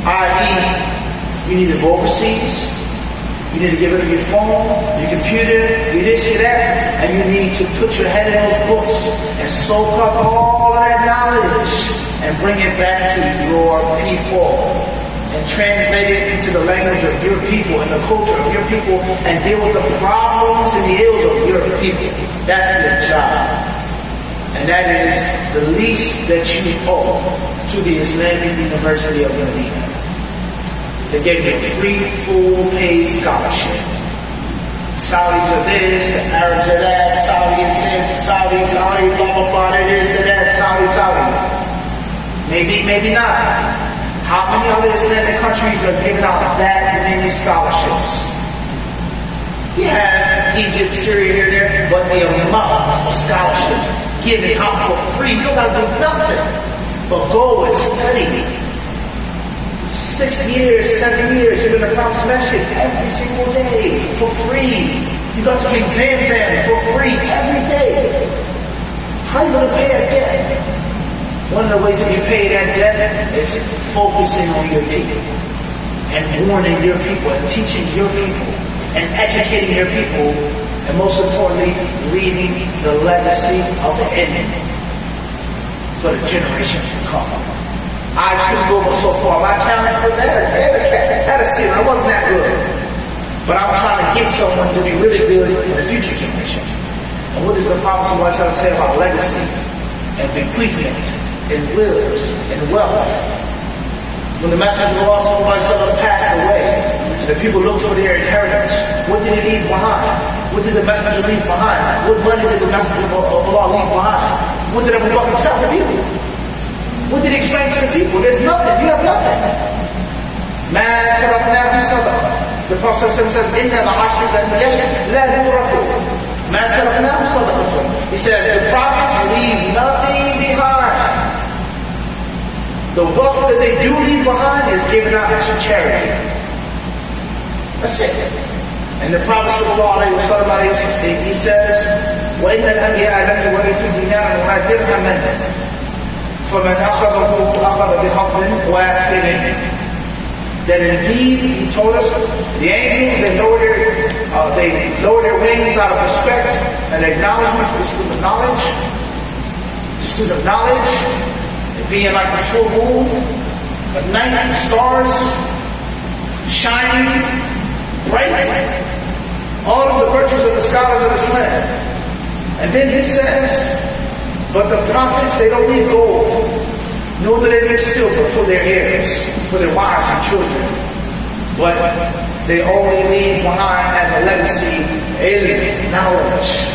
I.e., you need to go overseas, you need to get rid of your phone, your computer, your this, your that, and you need to put your head in those books and soak up all of that knowledge and bring it back to your people and translate it into the language of your people and the culture of your people and deal with the problems and the ills of your people. That's your job. And that is the least that you owe to the Islamic University of Medina. They gave me a free, full paid scholarship. Saudis are this, the Arabs are that, Saudi is this, Saudi, blah, blah, blah, that is, that, Saudi. Maybe not. How many other Islamic countries are giving out that many scholarships? You have Egypt, Syria, here, there, but the amount of scholarships given out for free, you don't got to do nothing but go and study. 6 years, 7 years, you're in the Prophet's Masjid every single day for free. You got to drink Zamzam for free every day. How are you going to pay that debt? One of the ways that you pay that debt is focusing on your people and warning your people and teaching your people and educating your people, and most importantly, leaving the legacy of the enemy for the generations to come. I couldn't go so far. My talent was had a sin. I wasn't that good. But I'm trying to get someone to be really good in the future generation. And what does the Prophet say about legacy and bequeathment and wills and wealth? When the Messenger of Allah passed away, and the people looked for their inheritance, what did he leave behind? What did the Messenger leave behind? What money did the Messenger of Allah leave behind? What did Abu Bakr tell the people? What did he explain to the people? There's nothing. You have nothing. The Prophet says, he says, the prophets leave nothing behind. The wealth that they do leave behind is given out as a charity. That's it. And the Prophet he says, وَإِنَّ الْأَنْبِيَاءَ لَمْ يُوَرِثُوا دِينَارًا وَلَا دِرْهَمًا فَمَنْ أَخَذَهُ أَخَذَ بِحَظٍ وَافِرٍ. That indeed, he told us, the angels, they lower their wings out of respect and acknowledgement for the student of knowledge. The student of knowledge, being like the full moon, at night, the stars, shining, bright, all of the virtues of the scholars of Islam. And then he says, but the prophets, they don't need gold, nor do they need silver for their heirs, for their wives and children. But they only leave behind as a legacy, knowledge.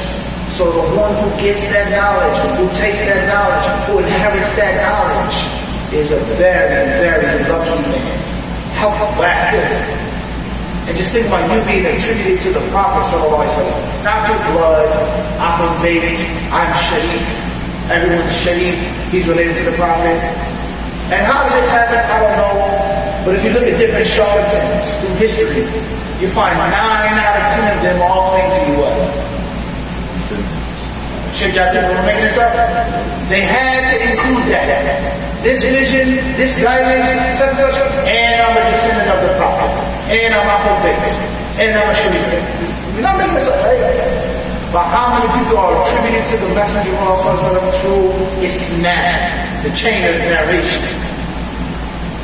So the one who gets that knowledge, who takes that knowledge, who inherits that knowledge, is a very, very lucky man. How black. And just think about you being attributed to the Prophet ﷺ. Not through blood, I'm Bayt, I'm Sharif. Everyone's Sharif, he's related to the Prophet. And how did this happen? I don't know. But if you look at different charlatans through history, you find 9 out of 10 of them all claim to you what? Check out people were making this up. They had to include that. This vision, this guidance, such and such, and I'm a descendant of the Prophet. And I'm a Bayt. And I'm a Sharif. We're not making this up, right? But how many people are attributed to the Messenger of Allah through Islam, the chain of narration?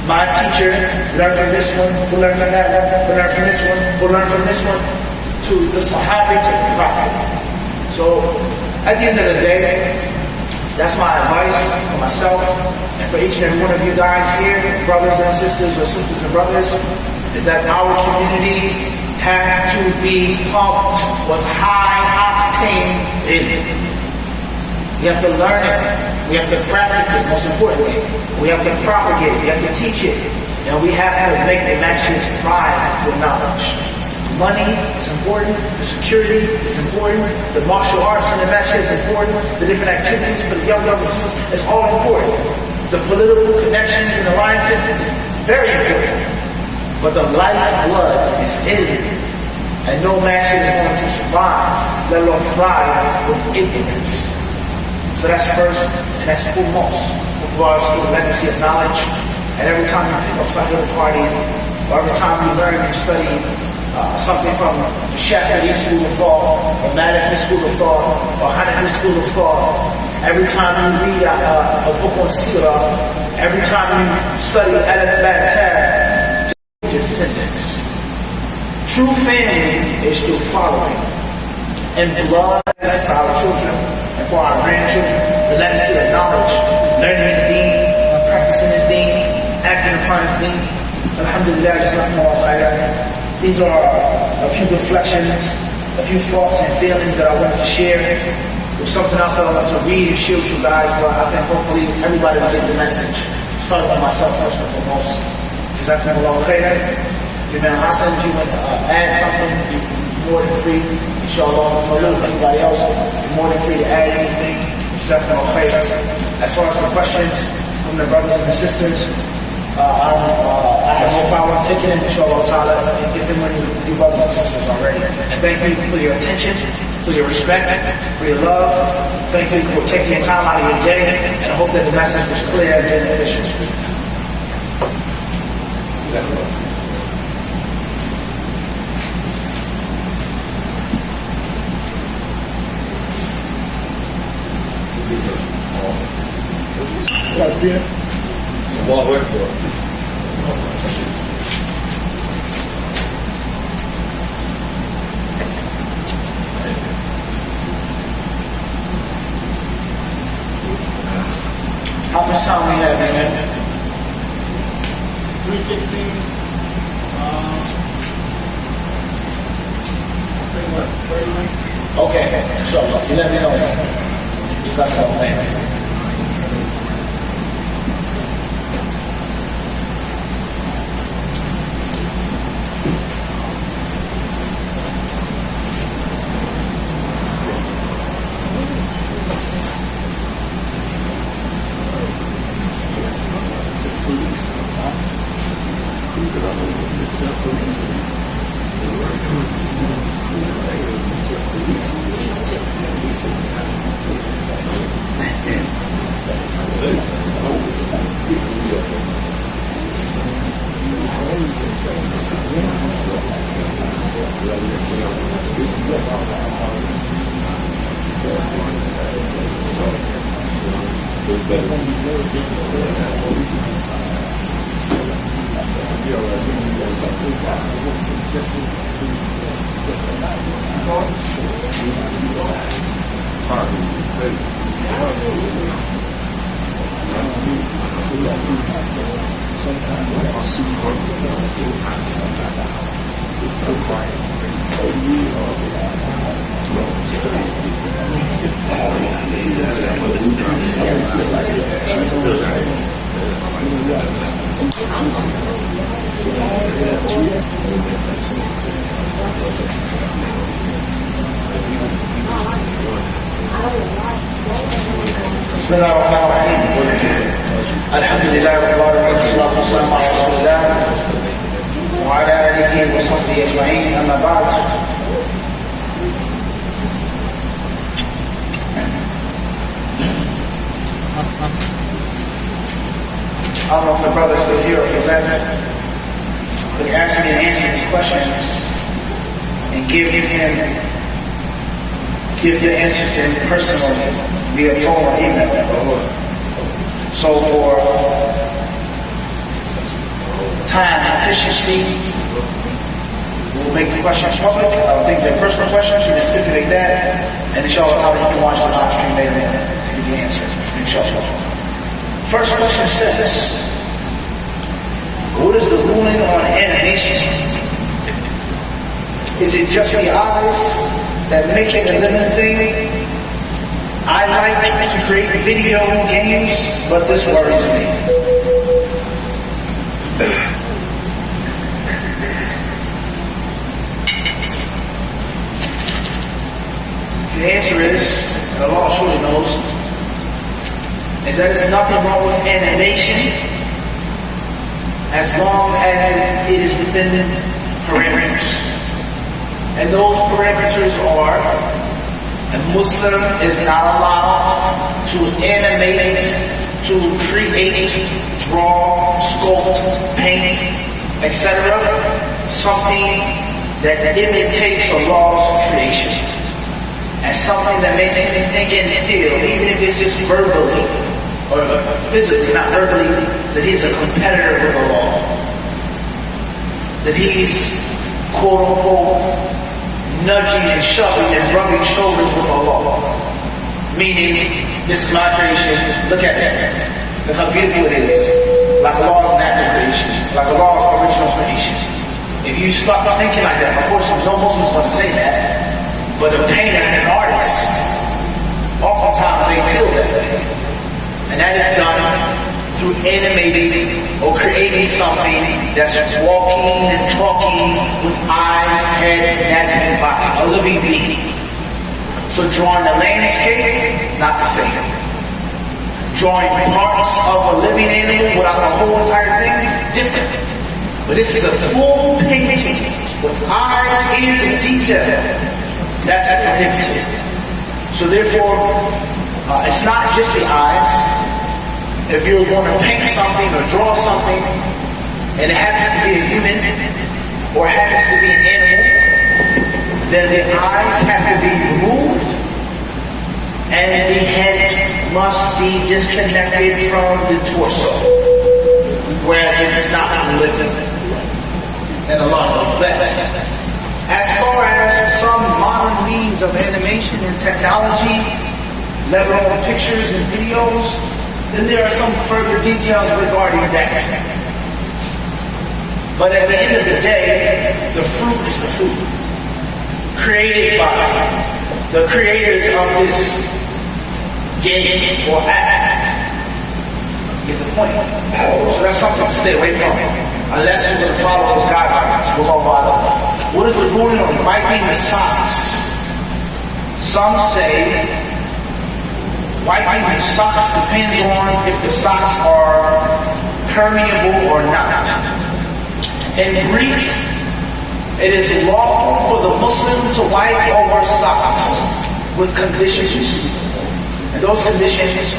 My teacher learned from this one, who learned from that one, who learned from this one, who learned from this one, to the Sahabi, to the Prophet. So, at the end of the day, that's my advice for myself and for each and every one of you guys here, brothers and sisters, or sisters and brothers, is that our communities have to be pumped with high-octane in. We have to learn it. We have to practice it, most importantly. We have to propagate it. We have to teach it. And we have to make the masjids thrive with knowledge. money is important, the security is important, the martial arts and the matches is important, the different activities for the young brothers and sisters, it's all important. The political connections and alliances is very important. But the lifeblood is hidden. And no nation is going to survive, let alone thrive, with ignorance. So that's first, and that's foremost, with regards to the legacy of knowledge. And every time you pick up something at a party, or every time you learn and study something from the Shafi'i school of thought, or Maliki school of thought, or Hanafi school of thought, every time you read a book on Sirah, every time you study Alif Lam Tab, descendants. True family is through following. And blood is for our children and for our grandchildren. The legacy of knowledge, learning his deen, practicing his deen, acting upon his deen. Alhamdulillah, jazakumullah khairan. These are a few reflections, a few thoughts and feelings that I wanted to share. There's something else that I want to read and share with you guys, but I think hopefully everybody will get the message. Starting with myself first and foremost. Jazakumullah khairan. Imam Hassan, if you want to add something, you're more than free. Inshallah, anybody else, you're more than free to add anything. Jazakumullah khairan. As far as the questions from the brothers and the sisters, I have no power in taking it, inshallah ta'ala, and give them you brothers and sisters already. And thank you for your attention, for your respect, for your love. Thank you for taking your time out of your day, and I hope that the message was clear and beneficial. Allahu Akbar. How much time we have, man? 3:16. I'll tell you what, 30 minutes. Okay, inshallah. You let me know. That's all, man. بسم الله الرحمن الرحيم. الحمد لله رب العالمين والصلاة والسلام على رسول الله وعلى آله وصحبه أجمعين. أما بعد. I don't know if the brother still here or if he left, but he asked me to answer his questions and give the answers to him personally via phone or email. So for time efficiency, we'll make the questions public. I'll take their personal questions, you can stipulate that, and inshallah you can watch the live stream later on to get the answers. Inshallah. First question says, what is the ruling on animation? Is it just the eyes that make it a living thing? I like to create video games, but this worries me. The answer is, and Allah surely knows, is that there's nothing wrong with animation as long as it is within parameters. And those parameters are, a Muslim is not allowed to animate, to create, draw, sculpt, paint, etc. something that imitates Allah's creation. As something that makes him think and feel, even if it's just verbally, or physically, not verbally, that he's a competitor with Allah. That he's, quote unquote, nudging and shoving and rubbing shoulders with Allah. Meaning, this is my creation, look at that. Look how beautiful it is. Like Allah's natural creation, like Allah's original creation. If you start thinking like that, of course, no Muslims want to say that, but a painter and an artist, oftentimes they feel that way. And that is done through animating or creating something that's walking and talking with eyes, head, neck, and body, a living being. So drawing a landscape, not the same. Drawing parts of a living animal without the whole entire thing, different. But this is a full painting with eyes, ears, detail. That's prohibited. So therefore, it's not just the eyes. If you're going to paint something or draw something, and it happens to be a human, or happens to be an animal, then the eyes have to be removed, and the head must be disconnected from the torso. Whereas it's not living. And Allah knows best. As far as some modern means of animation and technology, let alone pictures and videos, then there are some further details regarding that. But at the end of the day, the fruit is the fruit. Created by the creators of this game or act. Get the point. So that's something to stay away from. Unless you're going to follow those guidelines. What is the ruling on wiping the socks? Some say wiping the socks depends on if the socks are permeable or not. In brief, it is lawful for the Muslim to wipe over socks with conditions. And those conditions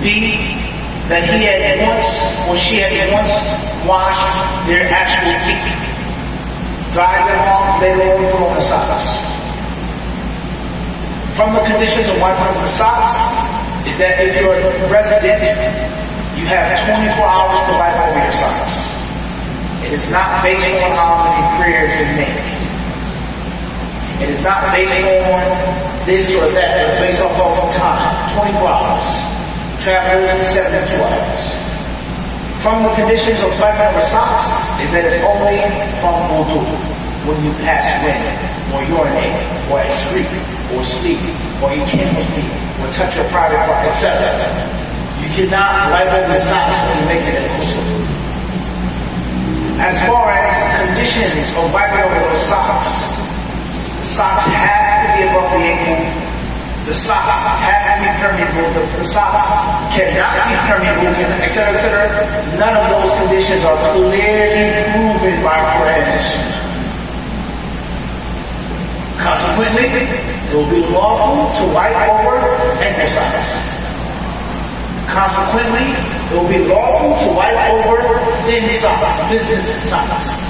be that he had once, or she had once washed their actual feet. Dry them off, later on put on the socks. From the conditions of wiping over the socks is that if you're a resident, you have 24 hours to wipe over your socks. It is not based on how many prayers you make. It is not based on this or that. It's based off of time. 24 hours. Travelers, 72 hours. From the conditions of wiping over socks is that it's only from wudu. When you pass wind, or urinate, or excrete, or sleep, or you can't sleep, or touch your private part, etc. You cannot wipe over your socks when you make it a ghusl. As far as conditions of wiping over those socks, the socks have to be above the ankle. The socks have to be permeable. The socks cannot be permeable, etc., etc. None of those conditions are clearly proven by Quran and Sunnah. Consequently, it will be lawful to wipe over ankle socks. Consequently, it will be lawful to wipe over thin socks, business socks.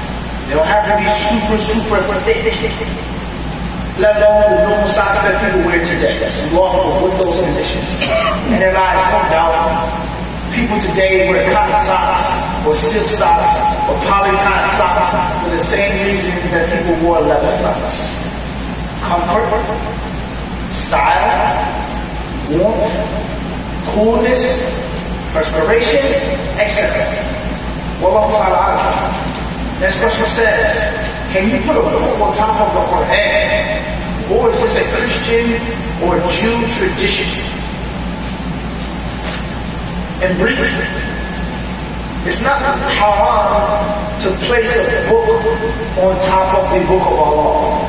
They don't have to be super, super thick. Let alone the normal socks that people wear today. It's lawful with those conditions. And there lies no doubt. People today wear cotton socks, or silk socks, or polycotton socks for the same reasons that people wore leather socks. Comfort, style, warmth, coolness, perspiration, etc. Wallahu ta'ala. Next question says, can you put a book on top of the Quran? Or is this a Christian or Jew tradition? In brief, it's not haram to place a book on top of the book of Allah.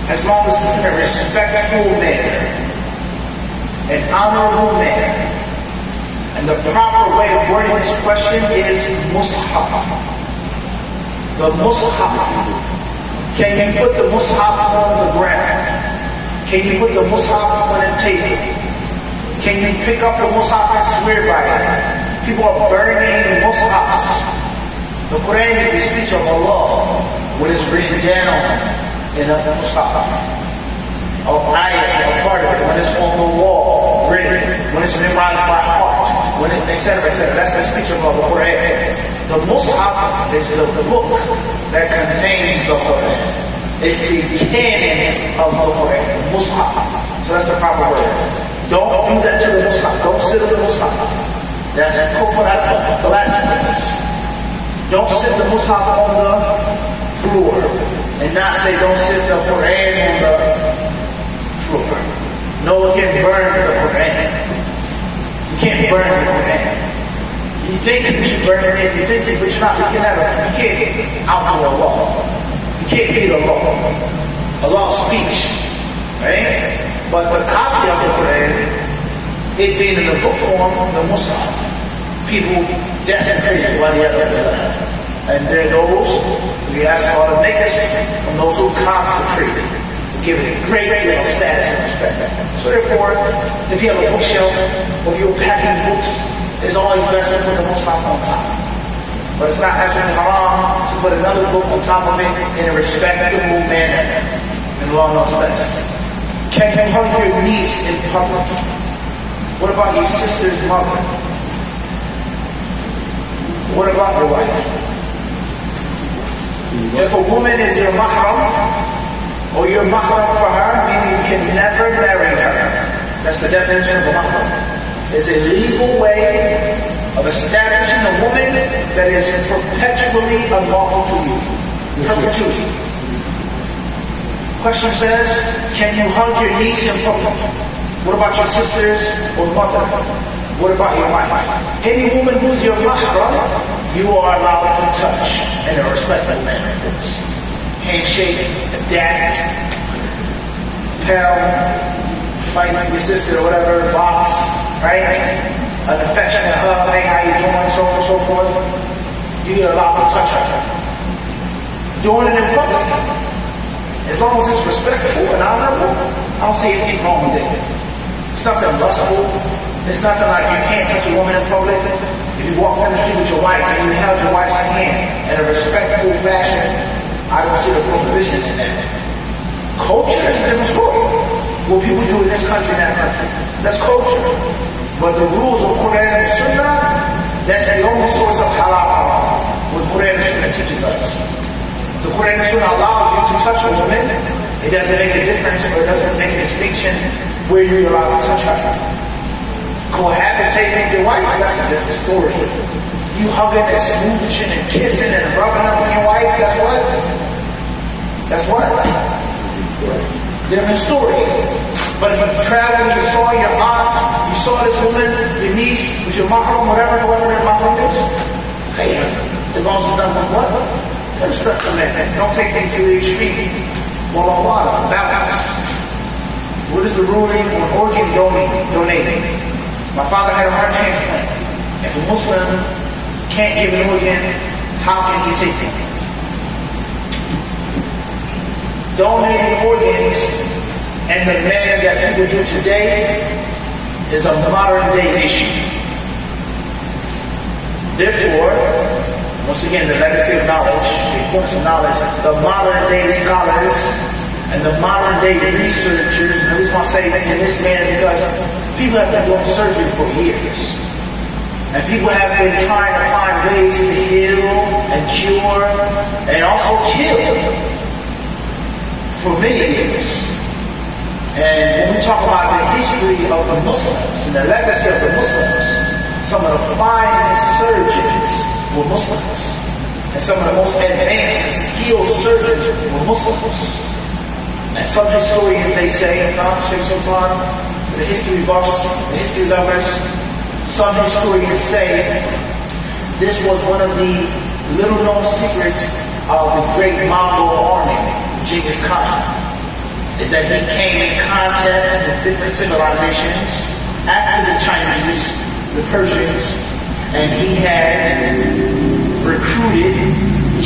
as long as it's in a respectful manner, an honorable manner. And the proper way of wording this question is mushaf. The mushaf. Can you put the mushaf on the ground? Can you put the mushaf on a table? Can you pick up the mushaf and swear by it? People are burning the mushafs. The Quran is the speech of Allah when it's written down in a mushaf. Or ayat, a part of it, when it's on the wall, written, when it's memorized by heart, when it, etc., etc. That's the speech of the Quran. The mushaf is the book that contains the Quran. It's the canon of the Quran, the mushaf. So that's the proper word. Don't do that to the mushaf. Don't sit on the mushaf. That's kufr blasphemous. Don't sit the mushaf on the floor and not say don't sit the Quran on the floor. No one can burn the Quran. You can't burn the Quran. You think you should burn it, you think it, but you're not. You can't outlaw Allah. You can't beat Allah. Allah's speech. Right? But the copy of the Quran, it being in the book form, the Mus'haf, people desecrated one the other. And there are those, we ask Allah to make us from those who consecrate it, give it a great deal of status and respect. So therefore, if you have a bookshelf, or if you're packing books, it's always best to put the Mus'haf on top. But it's not absolutely haram to put another book on top of it in a respectable manner. And Allah knows best. Can you hug your niece in public? What about your sister's mother? What about your wife? If a woman is your mahram, or your mahram for her, meaning you can never marry her. That's the definition of a mahram. It's a legal way of establishing a woman that is perpetually unlawful to you. Perpetuity. Question says, can you hug your niece in public? What about your sisters or mother? What about your wife? Any woman who's your mahram, you are allowed to touch in a respectful manner. Handshake, a dab, pound, fight with your sister or whatever, box, right? An affectionate hug, hey, how you doing, so on and so forth. You're allowed to touch her. Doing it in public, as long as it's respectful and honorable, I don't see anything wrong with it. It's nothing lustful. It's nothing like you can't touch a woman in public. If you walk down the street with your wife and you held your wife's hand in a respectful fashion, I don't see the prohibition in that. Culture is a different story. What people do in this country and that country, that's culture. But the rules of Quran and Sunnah, that's the only source of halal. What Quran and Sunnah teaches us. The Quran and Sunnah allows you to touch a woman. It doesn't make a difference, or it doesn't make a distinction where you're allowed to touch her. Cohabitating with your wife, that's a different story. You hugging and smooching and kissing and rubbing up on your wife, that's what? That's what? Different story. But if you travel, you saw your aunt, you saw this woman, your niece, with your mahram, whatever their mahram is, hey, as long as it's done with what? Respect for that. Don't take things to the extreme. Wallah, balance. What is the ruling on organ donating? My father had a heart transplant. If a Muslim can't give an organ, how can he take it? Donating organs and the manner that people do today is a modern day issue. Therefore, once again, the legacy of knowledge, the importance of knowledge, the modern day scholars and the modern day researchers, and the reason why I say in this manner because people have been doing surgery for years. And people have been trying to find ways to heal and cure and also kill for many years. And when we talk about the history of the Muslims and the legacy of the Muslims, some of the finest surgeons were Muslims. And some of the most advanced and skilled surgeons were Muslims. And some historians, they say, Sheikh Sultan, the history buffs, the history lovers, some historians say this was one of the little known secrets of the great Mongol army, Genghis Khan. is that he came in contact with different civilizations after the Chinese, the Persians, and he had recruited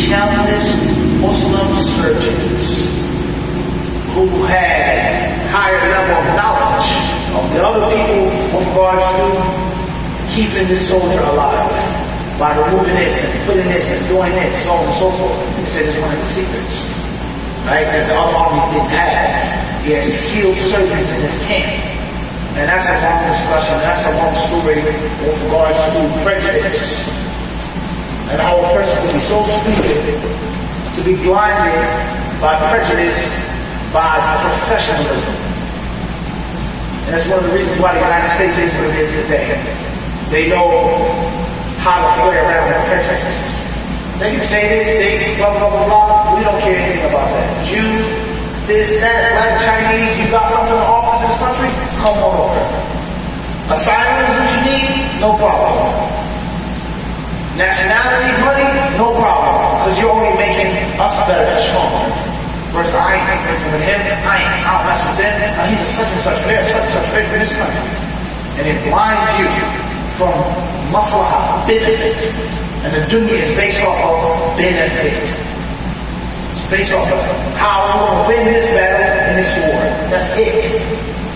countless Muslim surgeons who had higher level of knowledge of the other people with regards to keeping this soldier alive by removing this and putting this and doing this, so on and so forth. He said it's one of the secrets, right, that the other armies didn't have. He had skilled surgeons in his camp. And that's a long discussion, that's a long story with regards to prejudice. And how a person can be so stupid to be blinded by prejudice, by professionalism. And that's one of the reasons why the United States is what it is today. They know how to play around with prejudice. They can say this, they blah, blah, blah, blah. We don't care anything about that. Jew, this, that, black, Chinese, you got something to offer in this country? Come on over. Asylum is what you need? No problem. Nationality, money? No problem. Because you're only making us better and stronger. Versus I ain't working with him, I don't mess with him. He's a such and such player, such and such player for this country. And it blinds you from maslahah, benefit. And the dunya is based off of benefit. It's based off of how I'm going to win this battle in this war. That's it.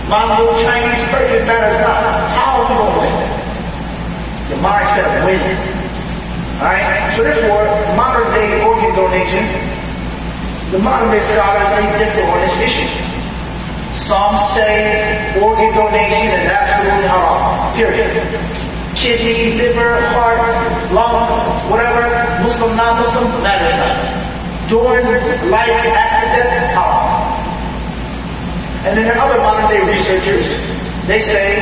My little Chinese Persian matters not. How are we going to win? The mindset of winning. Alright? So therefore, modern day organ donation, the modern day scholars, they differ on this issue. Some say organ donation is absolutely haram. Period. Kidney, liver, heart, lung, whatever, Muslim, non-Muslim, matters not. During life, after death, haram. And then there are other modern day researchers, they say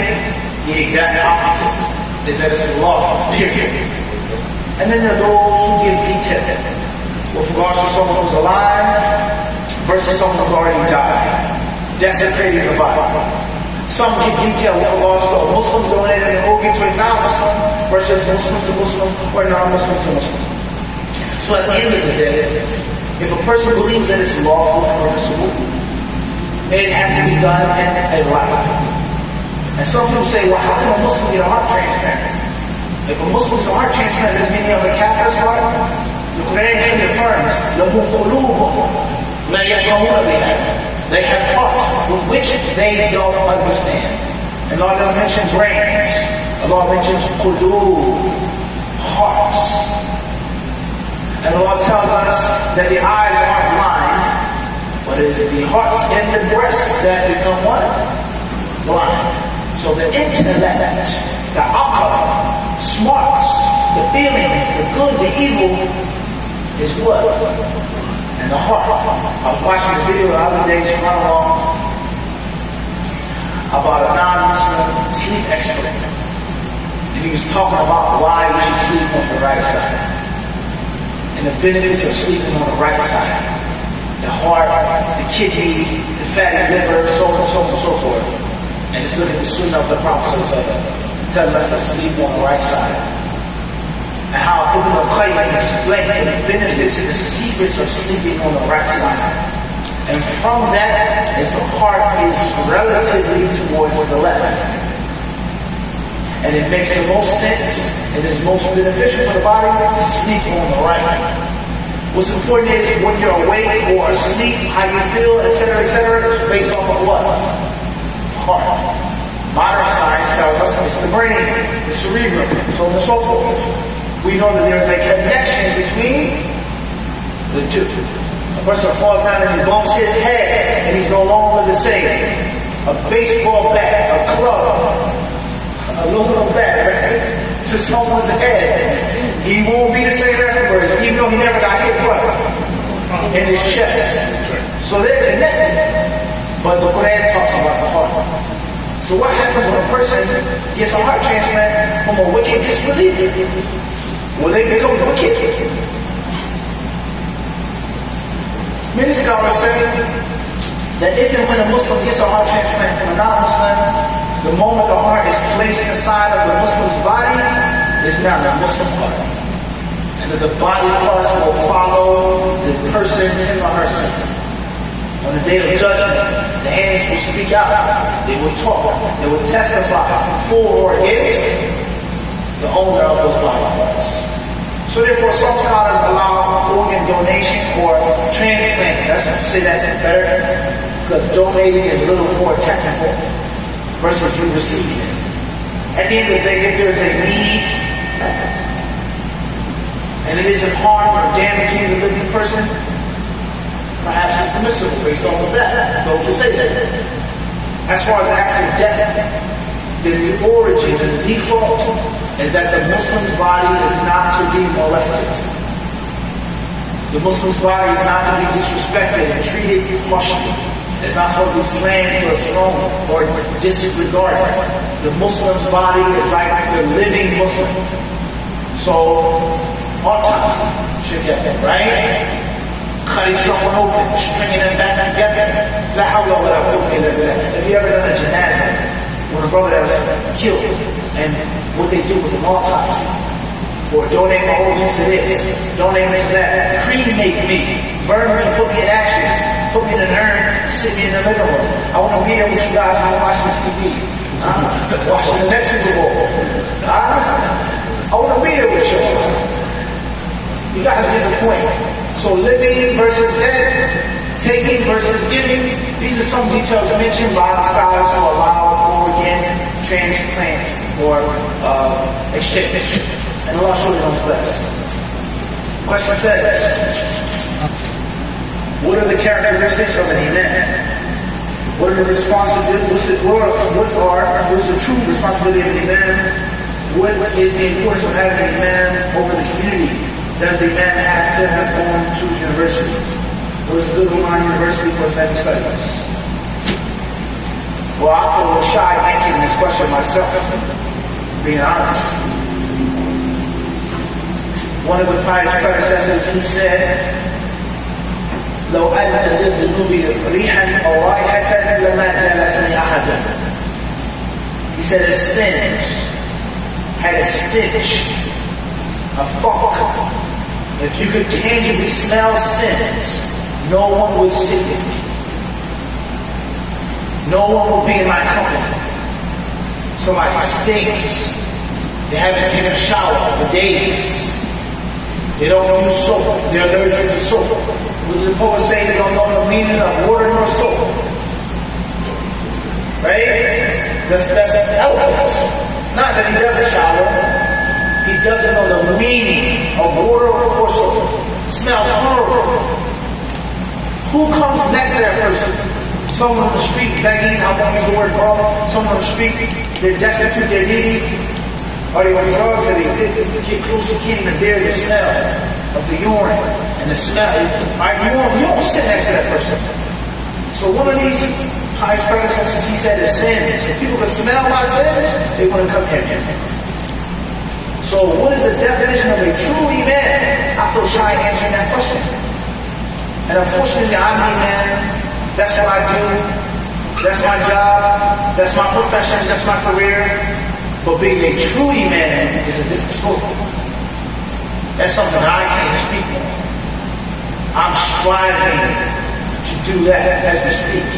the exact opposite, is that it's lawful, period. And then there are those who give detail with regards to someone who's alive versus someone who's already died, desecrating the body. Some give detail with regards to a Muslim donating an organ to a non-Muslim versus Muslim to Muslim or non-Muslim to Muslim. So at the end of the day, if a person believes that it's lawful and permissible, it has to be done in a right. And some people say, well, how can a Muslim get a heart transplant? If a Muslim gets a heart transplant, does it mean they have a Kafir's heart? The Quran affirms, لَهُمْ قُلُوبٌ لَا يَفْقَهُونَ بِهَا. They have hearts with which they don't understand. And Allah doesn't mention brains. Allah mentions qulub, hearts. And Allah tells us that the eyes aren't blind, but it is the hearts and the breasts that become what? Blind. So the intellect, the aql, smarts, the feelings, the good, the evil, is what? And the heart. I was watching a video the other day, about a non-Muslim sleep expert. And he was talking about why we should sleep on the right side. And the benefits of sleeping on the right side. The heart, the kidneys, the fatty liver, so on and so on and so forth. And just look at the sunnah of the Prophet telling us to sleep on the right side. And how Ibn Muneer explained the benefits and the secrets of sleeping on the right side. And from that is the heart is relatively towards the left. And it makes the most sense and is most beneficial for the body to sleep on the right. What's important is when you're awake or asleep, how you feel, etc., is based off of what? Heart. Modern science tells us it's the brain, the cerebrum, so on and so forth. We know that there's a connection between the two. A person falls down and he bumps his head and he's no longer the same. A baseball bat, a club, aluminum bat, right, to someone's head. He won't be the same afterwards, even though he never got hit in his chest. So they're connected. But the Quran talks about the heart. So what happens when a person gets a heart transplant from a wicked disbeliever? Will they become wicked? Many scholars say that if and when a Muslim gets a heart transplant from a non-Muslim, the moment the heart is placed inside of the Muslim's body, it's now the Muslim heart. And that the body parts will follow the person him or herself. On the day of judgment, speak out. They would talk. They would testify for or against the owner of those body parts. So therefore, some scholars allow organ donation or transplant. Let's say that better, because donating is a little more technical versus you receiving it. At the end of the day, if there's a need and it isn't harm or damaging the living person, perhaps it's permissible based off of that. Those who say that. As far as after death, then the origin and the default is that the Muslim's body is not to be molested. The Muslim's body is not to be disrespected and treated harshly. It's not supposed to be slammed or thrown or disregarded. The Muslim's body is like the living Muslim. So, autopsy should get that, right? Cutting someone open, stringing them back together. La hawla wa la quwwata illa billah. Have you ever done a janazah when a brother that was killed and what they do with an autopsy? Or donate my organs to this, donate me to that, cremate me, burn me, put me in ashes, put me in an urn, sit me in the living room. I want to be there with you guys when I'm watching TV. Watching the next Super Bowl. I want to be there with you. You guys get the point. So living versus dead, taking versus giving, these are some details mentioned by the scholars who allow organ transplant or exchange. And Allah surely knows best. Question says, what are the characteristics of an imam? What are the responsibilities? What is the true responsibility of an imam? What is the importance of having an imam over the community? Does the imam have to have gone to university? What is the good Quran University for Islamic studies? Well, I feel a little shy answering this question myself, being honest. One of the pious predecessors, he said, لو أن للذنوب ريحا أو رائحة لما جالسني أحد. He said, if sins had a stench, a funk, if you could tangibly smell sins, no one would sit with me. No one will be in my company. Somebody stinks. They haven't taken a shower for days. They don't use soap. They're allergic to soap. What does the poet say? They don't know the meaning of water nor soap. Right? That's eloquence. Not that he doesn't shower. He doesn't know the meaning of water or soap. Smells horrible. Who comes next to that person? Someone on the street begging, I won't use the word borrow. Someone on the street, they're destitute, they're needy. Or they on drugs and they get close, you can't even bear the smell of the urine and the smell. Right? You don't sit next to that person. So one of these pious predecessors, he said, if sins, if people can smell my sins, they wouldn't come here. So what is the definition of a true imam? I feel shy answering that question. And unfortunately, I'm an imam. That's what I do. That's my job. That's my profession. That's my career. But being a true imam is a different story. That's something I can't speak on. I'm striving to do that as we speak.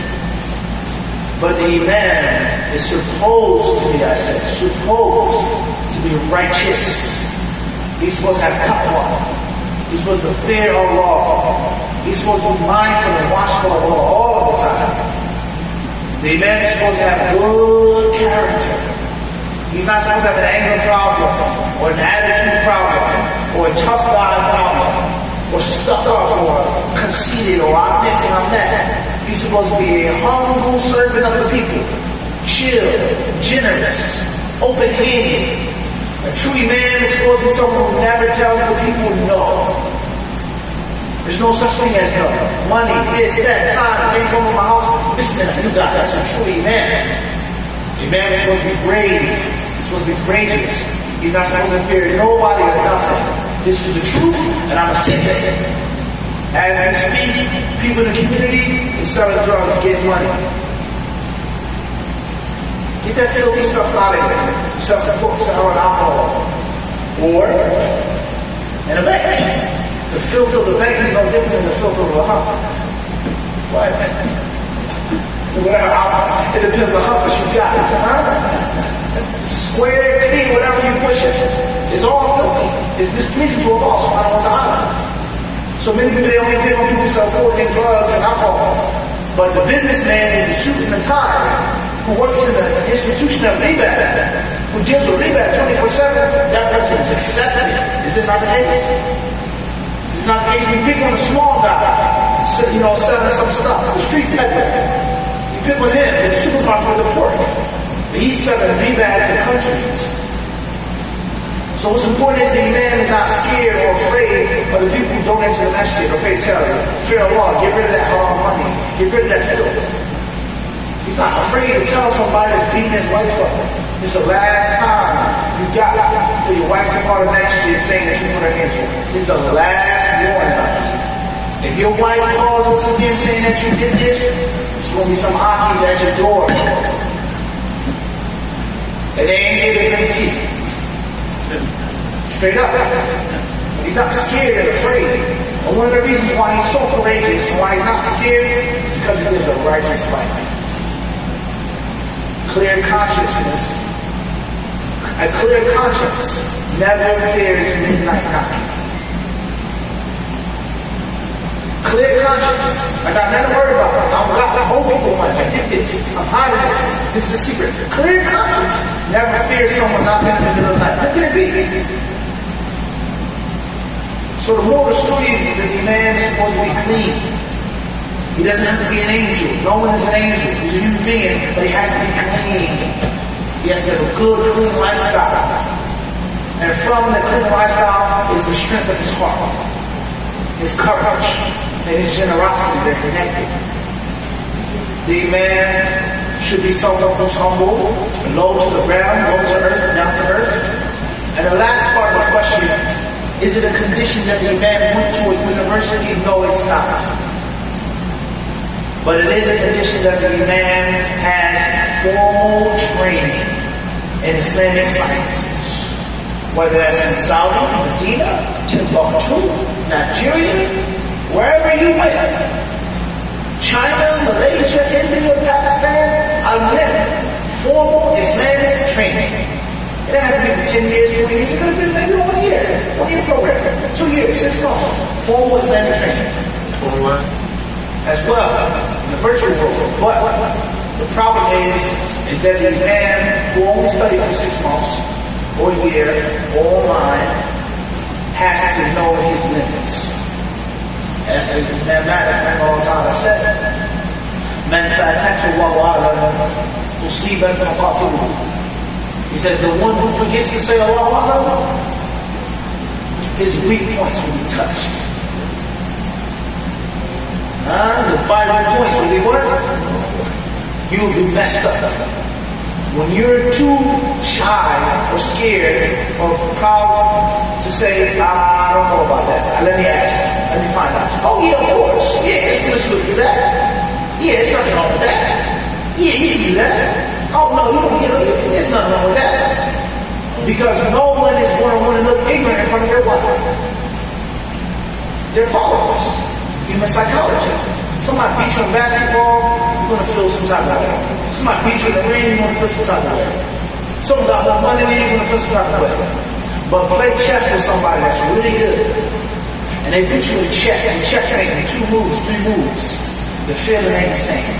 But the imam is supposed to be, I said, supposed to be righteous. He's supposed to have taqwa. He's supposed to fear Allah. He's supposed to be mindful and watchful of Allah all of the time. The imam is supposed to have good character. He's not supposed to have an anger problem, or an attitude problem, or a tough guy problem, or stuck up, or conceited, or I'm this and I'm that. He's supposed to be a humble servant of the people, chill, generous, open-handed. A true imam is supposed to be someone who never tells the people no. There's no such thing as no. Money, this, that, time, if you come to my house, bismillah, you got that. That's a true imam. The imam is supposed to be brave. He's supposed to be courageous. He's not supposed to fear nobody or nothing. This is the truth, and I'm a sinner. As we speak, people in the community is selling drugs, getting money. Get that filthy stuff out of here. Selling books, selling alcohol. Or in a bank. The filth of the bank is no different than the filth of the house. What? Whatever alcohol It depends on how much you got. Square, clean, whatever you push it. It's all filthy. It's displeasing to Allah subhanahu wa ta'ala. So many people, they only pay on people sell pork and drugs and alcohol. But the businessman in the suit and the tie, who works in the institution of riba, who deals with riba 24/7, that person is accepted. Is this not the case? This is not the case. We pick on a small guy, selling some stuff, the street peddler. You pick on him in the supermarket with the pork. But he's selling riba to countries. So what's important is the man is not scared or afraid of the people who don't enter the masjid or pay salary. Fear Allah, get rid of that haram money, get rid of that filth. He's not afraid to tell somebody that's beating his wife up. It's the last time you got for your wife to call the masjid saying that you put her hands on her. It's the last warning I give. If your wife calls us again saying that you did this, it's going to be some akis at your door. And they ain't giving him teeth. Straight up. He's not scared and afraid. And one of the reasons why he's so courageous and why he's not scared is because he lives a righteous life. Clear consciousness. A clear conscience never fears midnight knocking. Clear conscience. I got nothing to worry about. I hope people want it. I did this. I'm hiding this. This is a secret. Clear conscience never fears someone knocking in the middle of the night. How can it be? So the moral of the story is that the man is supposed to be clean. He doesn't have to be an angel. No one is an angel. He's a human being, but he has to be clean. He has to have a good, clean lifestyle. And from the clean lifestyle is the strength of his heart, his courage, and his generosity. They're connected. The man should be someone who's humble, low to the ground, low to earth, down to earth. And the last part of the question, is it a condition that the man went to a university? No, it's not. But it is a condition that the man has formal training in Islamic sciences. Whether that's in Saudi, Medina, Timbuktu, Nigeria, wherever you went. China, Malaysia, India, Pakistan, formal Islamic training. It doesn't have to be for 10 years, 20 years. It could have been maybe 1 year. 1 year program. 2 years, 6 months. Formal Islamic training. As well, in the virtual world. But the problem is that the man who only studied for 6 months, or a year, or online, has to know his limits. As the mathematics all the time said, man fa'atatu wallahu a'lam, musibatan qatiluhu. He says the one who forgets to say Allahu Akbar, his weak points will be touched. The vital points will be what? You will be messed up. When you're too shy or scared or proud to say, I don't know about that. Let me ask. Let me find out. Oh yeah, of course. Yeah, let's look at that. Yeah, there's nothing wrong with that. Yeah, you can do that. Oh no, there's nothing wrong with that. Because no one is going to want to look ignorant in front of their wife. They're followers. Human psychology. Somebody beat you in basketball, you're going to feel some type of way. Somebody beat you in the ring, you're going to feel some type of way. Someone's out there money, you're going to feel some type of way. But play chess with somebody that's really good, and they beat you in checkmate in 2 moves, 3 moves. The feeling ain't the same.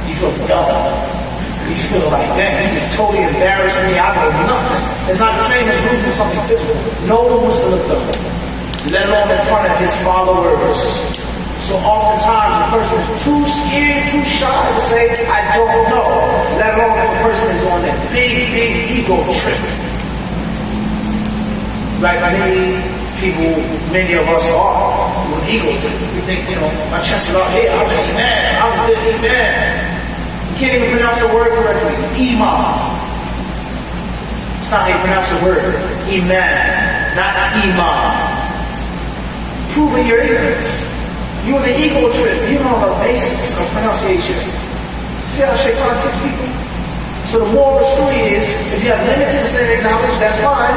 You feel dumb. You feel like, damn, you just totally embarrassed me. I know nothing. It's not the same as losing something physical. No one wants to look dumb, let alone in front of his followers. So oftentimes the person is too scared, too shy to say, I don't know. Let alone if the person is on that big ego trip. Like many of us are on an ego trip. We think, my chest is out here, I'm an Iman, I'm a good Iman. You can't even pronounce the word correctly. Iman. It's not how you pronounce the word. Iman, not Iman. Proving your ignorance. You're on an ego trip. You don't know the basics of pronunciation. See how Shaitan tricks people? So the moral of the story is, if you have limited Islamic knowledge, that's fine.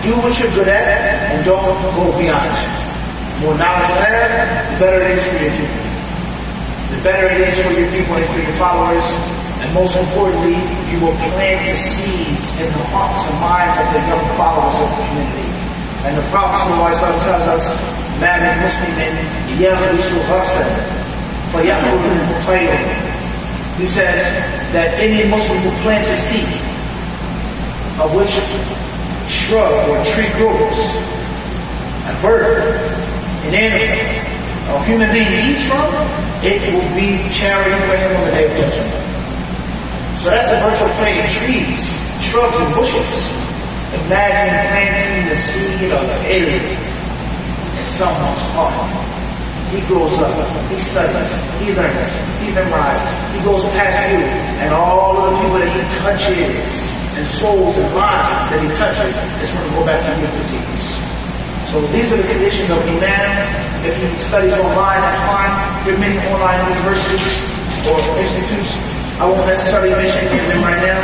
Do what you're good at, and don't go beyond that. The more knowledge you have, the better it is for your people. The better it is for your people and for your followers, And most importantly, you will plant the seeds in the hearts and minds of the young followers of the community. And the Prophet ﷺ tells us, "Man Muslimin yaghrisu gharsan, fayakulu muqayyid." He says that any Muslim who plants a seed, of which shrub or tree grows, a bird, an animal, or human being eats from, it will be charity for him on the day of judgment. So that's the virtue of planting trees, shrubs, and bushes. Imagine planting the seed of alien in someone's heart. He grows up, he studies, he learns, he memorizes, he goes past you, and all of the people that he touches, and souls and lives that he touches, is going to go back to you for teachers. So these are the conditions of Iman. If he studies online, that's fine. There are many online universities or institutes. I won't necessarily mention any of them right now.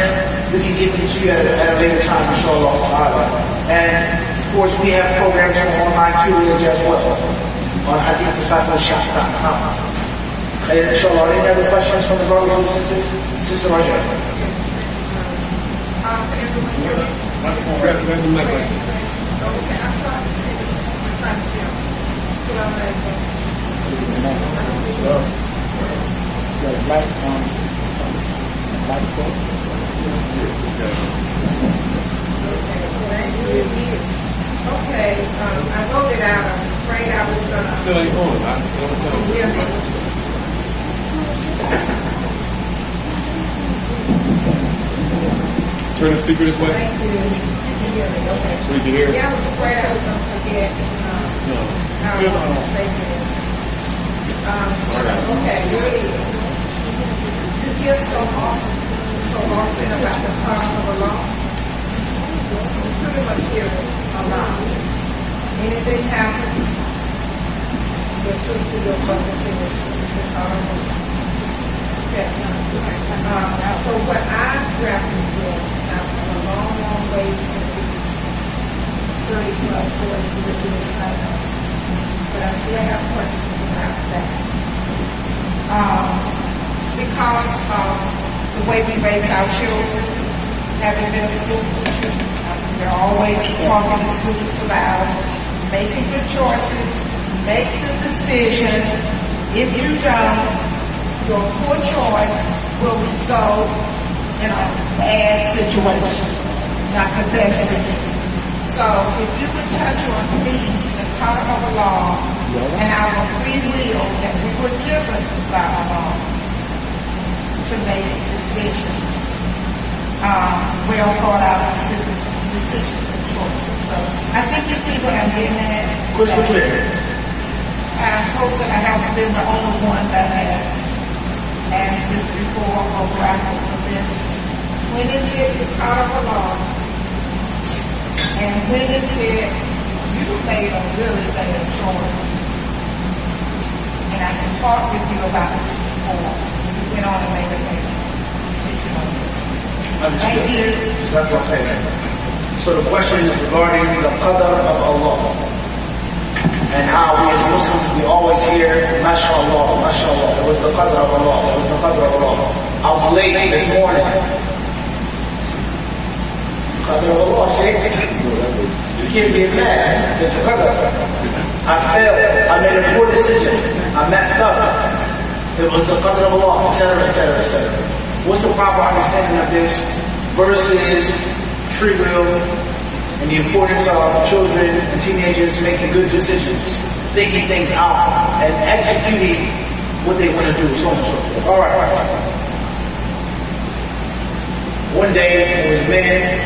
We can give them to you at a later time, inshallah. And of course, we have programs for online tutorage as well on hadithdiscipleship.com. And inshallah, any other questions from the brothers and sisters? Sister Raja. Okay, I wrote it out. I was afraid I was gonna. Still ain't going. Turn the speaker this way. Thank you. You can hear me, okay. So we can hear. Yeah, I was afraid I was gonna forget. How I want to say this. Okay, really. You hear so often about the power of Allah. You pretty much hear it a lot. Anything happens, your sister, your brother, say your sister, okay. So what I've grappled with, I've come a long ways in these 30 plus 40 years in this life, but I still have questions about that. Because of the way we raise our children, having been a school teacher, we're always talking to students about making good choices, make good decisions. If you don't, your poor choice will result in a bad situation, not the best thing. So if you would touch on these, the power of Allah and our free will that we were given by Allah to make decisions, well thought out decisions and choices. So I think you see what I'm getting at. I hope that I haven't been the only one that has asked this before or grappled with this. When is it the power of Allah? And when is it you made a really bad choice? And I can talk with you about this before. You went on and made a bad decision on this. Thank you. So the question is regarding the qadr of Allah and how we as Muslims, we always hear, mashallah, mashallah, it was the qadr of Allah, it was the qadr of Allah. I was late this morning. Qadr of Allah, Shaykh. You can't get mad, there's a qadr. I failed, I made a poor decision, I messed up. It was the qadr of Allah, etc., etc., etc. What's the proper understanding of this versus free will and the importance of children and teenagers making good decisions, thinking things out, and executing what they want to do, so on and so forth. All right. One day, there was a man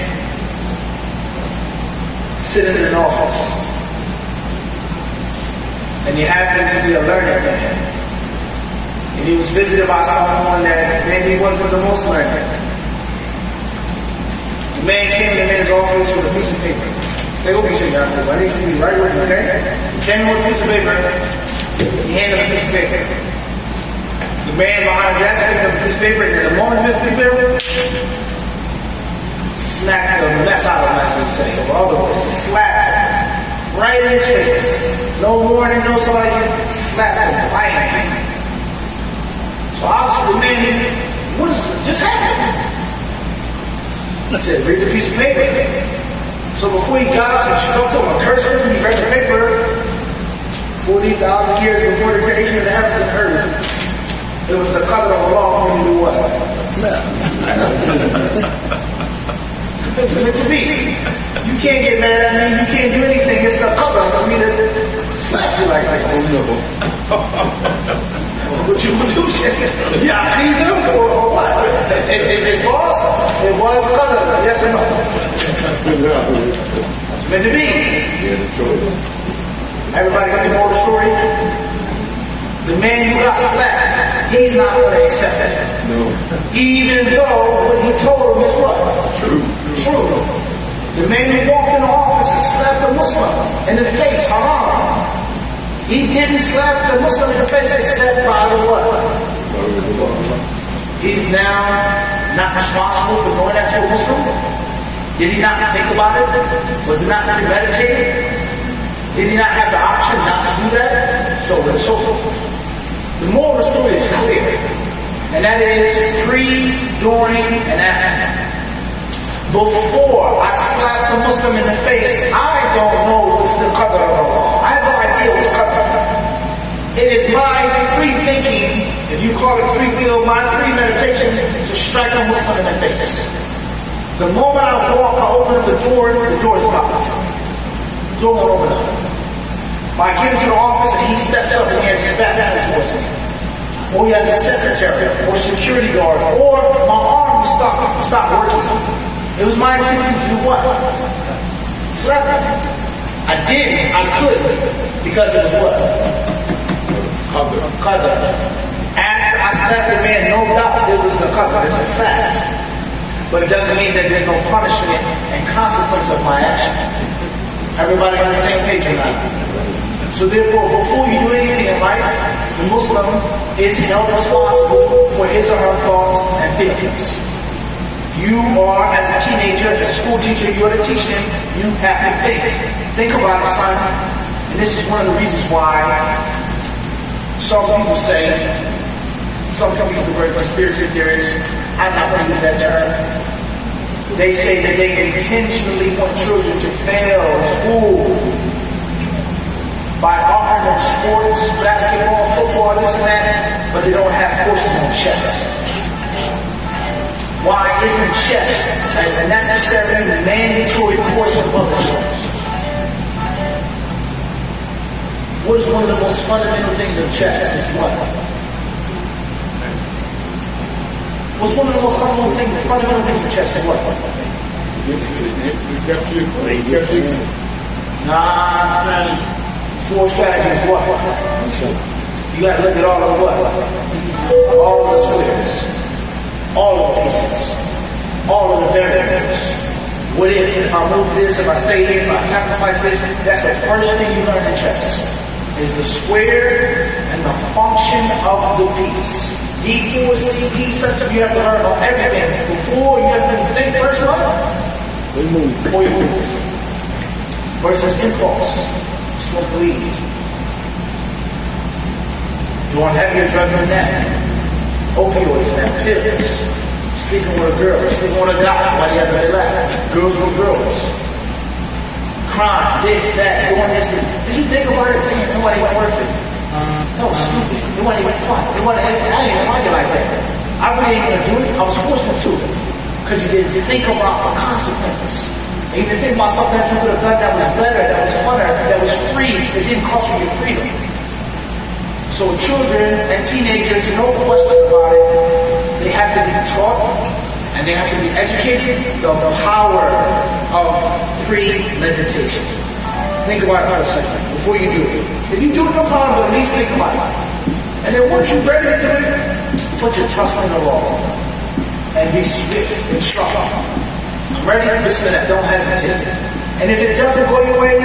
sitting in an office, and he happened to be a learned man, and he was visited by someone that maybe wasn't the most learned. The man came in the man's office with a piece of paper. They will be shaking out there, but I need you to be right with me, okay? He came in with a piece of paper. He handed him a piece of paper. The man behind the desk picked up a piece of paper, and the moment he picked up the paper, smacked the mess out of him, as we say. Or otherwise, just slapped him right in his face. No warning, no somebody slapped him right in. So obviously the man, what is Just happened. He said, read the piece of paper. So before he got up and struck him a curse him, he read the paper. 40,000 years before the creation of the heavens and earth, it was the color of Allah for him to do what? It's meant to be. You can't get mad at me. You can't do anything. It's the color for me to slap you like this. What you gonna do, shit? Yeah, I clean them or what? Is it false? It was color. Yes or no? It's meant to be. Yeah, the choice. Everybody got the moral story? The man who got slapped, he's not going to accept it. No. Even though what he told him is what? True. The man who walked in the office and slapped a Muslim in the face, haram. He didn't slap the Muslim in the face except by the what? He's now not responsible for doing that to a Muslim? Did he not think about it? Was it not premeditated? Did he not have the option not to do that? So on and so forth. The moral of the story is clear. And that is pre, during, and after. Before I slap the Muslim in the face, I don't know what's the qadr of Allah. I have no idea what's qadr. It is my free thinking, if you call it free will, my premeditation to strike a Muslim in the face. The moment I walk, I open the door is locked. The door won't open up. If I get into the office and he steps up and he has his back towards me, or he has a secretary, or security guard, or my arm stop working, it was my intention to do what? Slap him. I could, because it was what? Qadr. After I slapped the man, no doubt it was the qadr. It's a fact. But it doesn't mean that there's no punishment and consequence of my action. Everybody on the same page or not? So therefore, before you do anything in life, the Muslim is held responsible for his or her thoughts and feelings. You are, as a teenager, as a school teacher, you are to teach them, you have to think. Think about it, son. And this is one of the reasons why some people say, some people use the word conspiracy theorists. I'm not going to use that term. They say that they intentionally want children to fail school by offering them sports, basketball, football, this and that, but they don't have courses on chess. Why isn't chess a necessary mandatory course in public schools? What is one of the most fundamental things of chess? Is what? What's one of the most fundamental things of chess is what? Nah. 4 strategies, what? You got to look at all of what? All of the squares, all of the pieces, all of the variables. What if I move this, if I stay here, if I sacrifice this? That's the first thing you learn in chess, is the square and the function of the piece. D4, C, such that you have to learn about everything. Before you have to think first what? Before you move. Versus impulse. Smoke weed. You want heavier drugs than that? Opioids, that pills. Sleeping with a girl, sleeping with a guy. Why do you have to relax? Girls with girls. Crime, this, that, doing this. Did you think about it? Damn, nobody went worth it. That was stupid. It wasn't even fun. I didn't even like it like that. I really ain't gonna do it. I was forced to. Because you didn't think about the consequences. And you didn't think about something that you could have done that was better, that was funner, that was free, that didn't cost you your freedom. So children and teenagers, no question about it, they have to be taught and they have to be educated the power of premeditation. Think about it for a second before you do it. If you do it, no problem, but at least think about it. And then once you're ready to do it, put your trust in the Lord and be swift and sharp. I'm ready, listen to that, don't hesitate. And if it doesn't go your way,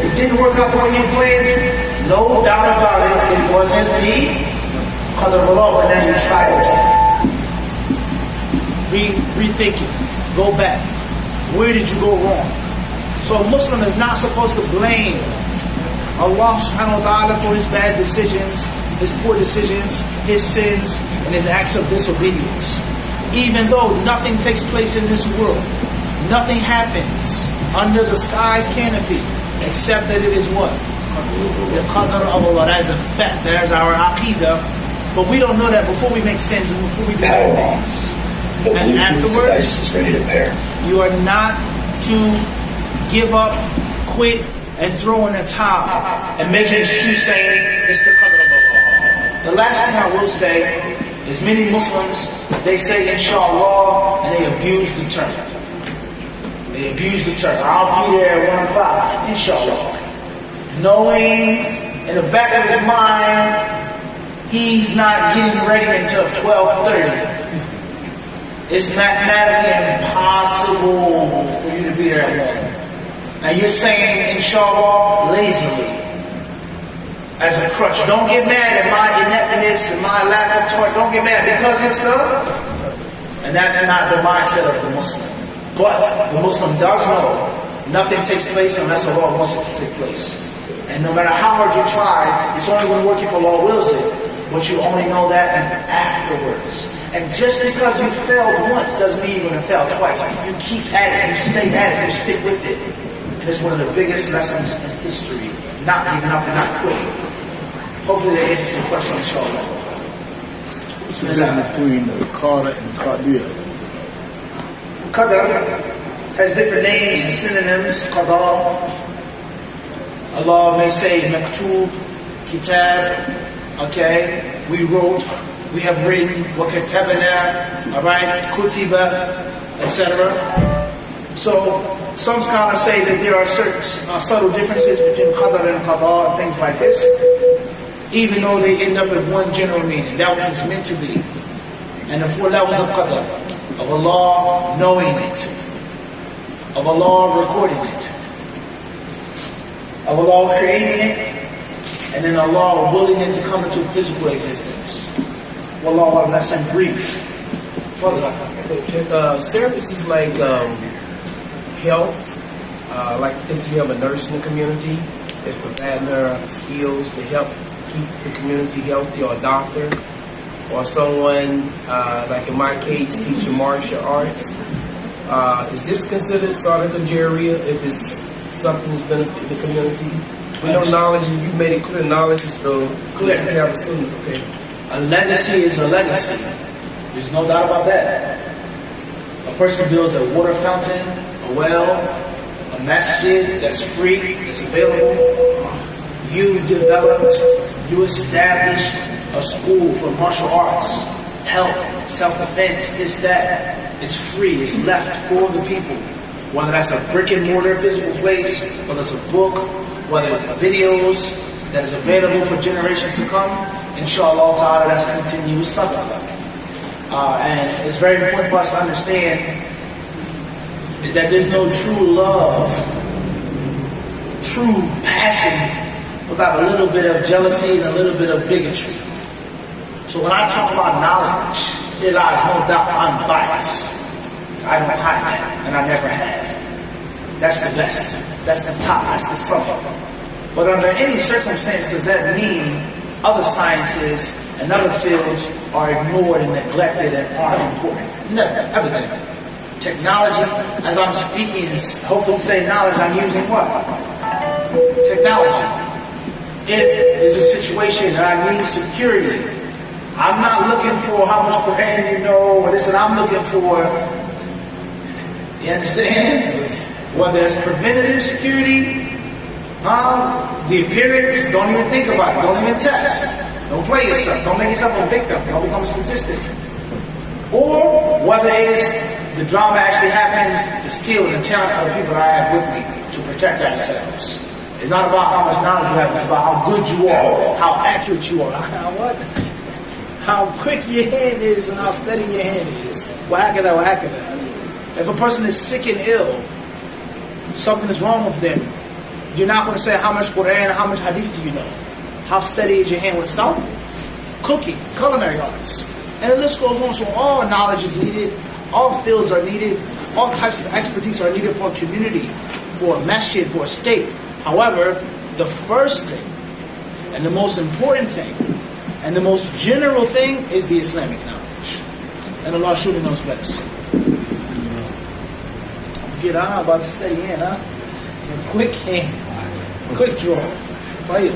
it didn't work out the way you planned, no doubt about it, it wasn't the qadr of Allah, and then you try again. Rethink it. Go back. Where did you go wrong? So a Muslim is not supposed to blame Allah subhanahu wa ta'ala for his bad decisions, his poor decisions, his sins, and his acts of disobedience. Even though nothing takes place in this world, nothing happens under the sky's canopy, except that it is what? The qadr of Allah. That is a fact. That is our aqidah. But we don't know that before we make sins and before we do bad things. And afterwards, you are not to give up, quit, and throw in a towel and make an excuse saying it's the qadr of Allah. The last thing I will say is many Muslims, they say inshallah and they abuse the term. They abuse the term. I'll be there at 1 o'clock, inshallah. Knowing in the back of his mind, he's not getting ready until 12:30. It's mathematically impossible for you to be there at 1. And you're saying, inshallah, lazily, as a crutch. Don't get mad at my ineptness and my lack of torque. Don't get mad because it's the... And that's not the mindset of the Muslim. But the Muslim does know nothing takes place unless Allah wants it to take place. And no matter how hard you try, it's only going to work if Allah wills it. But you only know that afterwards. And just because you failed once doesn't mean you're going to fail twice. You keep at it, you stay at it, you stick with it. And it's one of the biggest lessons in history. Not giving up and not quitting. Hopefully that answers your question, inshallah. What's the difference between the Qadr and the Qadir? Qadr has different names and synonyms. Qadar. Allah may say maktub, kitab. Okay, we wrote, we have written, وَكَتَبْنَا, alright, kutiba, etc. So, some scholars say that there are certain subtle differences between qadar and qada and things like this, even though they end up in one general meaning, that which is meant to be. And the 4 levels of qadar, of Allah knowing it, of Allah recording it, of Allah creating it, and then Allah willing it to come into physical existence. Wallahu, that's in brief. Further. Services like health, like if you have a nurse in the community that's providing her skills to help keep the community healthy, or a doctor, or someone, like in my case, teaching martial arts. Is this considered Sadaqah Jariyah if it's something that's benefiting the community? We know knowledge, and you made it clear, knowledge is the clear. Okay. A legacy is a legacy. There's no doubt about that. A person builds a water fountain, a well, a masjid that's free, that's available. You developed, you established a school for martial arts, health, self-defense, this, that. It's free, it's left for the people. Whether that's a brick and mortar physical place, whether it's a book, whether videos that is available for generations to come, inshallah ta'ala, that's continuous sadaqah. And it's very important for us to understand is that there's no true love, true passion without a little bit of jealousy and a little bit of bigotry. So when I talk about knowledge, there lies no doubt I'm biased. I don't hide that, and I never have. That's the best. That's the top, that's the summit. But under any circumstance does that mean other sciences and other fields are ignored and neglected and aren't important? Never, ever. Technology, as I'm speaking, is hopefully say knowledge, I'm using what? Technology. If there's a situation that I need security, I'm not looking for how much Quran you know or this, and I'm looking for, you understand? Whether it's preventative security, the appearance, don't even think about it. Don't even test. Don't play yourself. Don't make yourself a victim. Don't become a statistic. Or whether it's the drama actually happens, the skill and the talent of the people that I have with me to protect ourselves. It's not about how much knowledge you have. It's about how good you are, how accurate you are, how quick your hand is and how steady your hand is. Wahakada. If a person is sick and ill, something is wrong with them, you're not going to say how much Quran, how much Hadith do you know? How steady is your hand with scalpel? Cooking, culinary arts. And the list goes on. So all knowledge is needed, all fields are needed, all types of expertise are needed for a community, for a masjid, for a state. However, the first thing, and the most important thing, and the most general thing is the Islamic knowledge. And Allah surely knows best. Forget, I'm about to stay in, huh? Quick hand. Quick draw. Tayyib.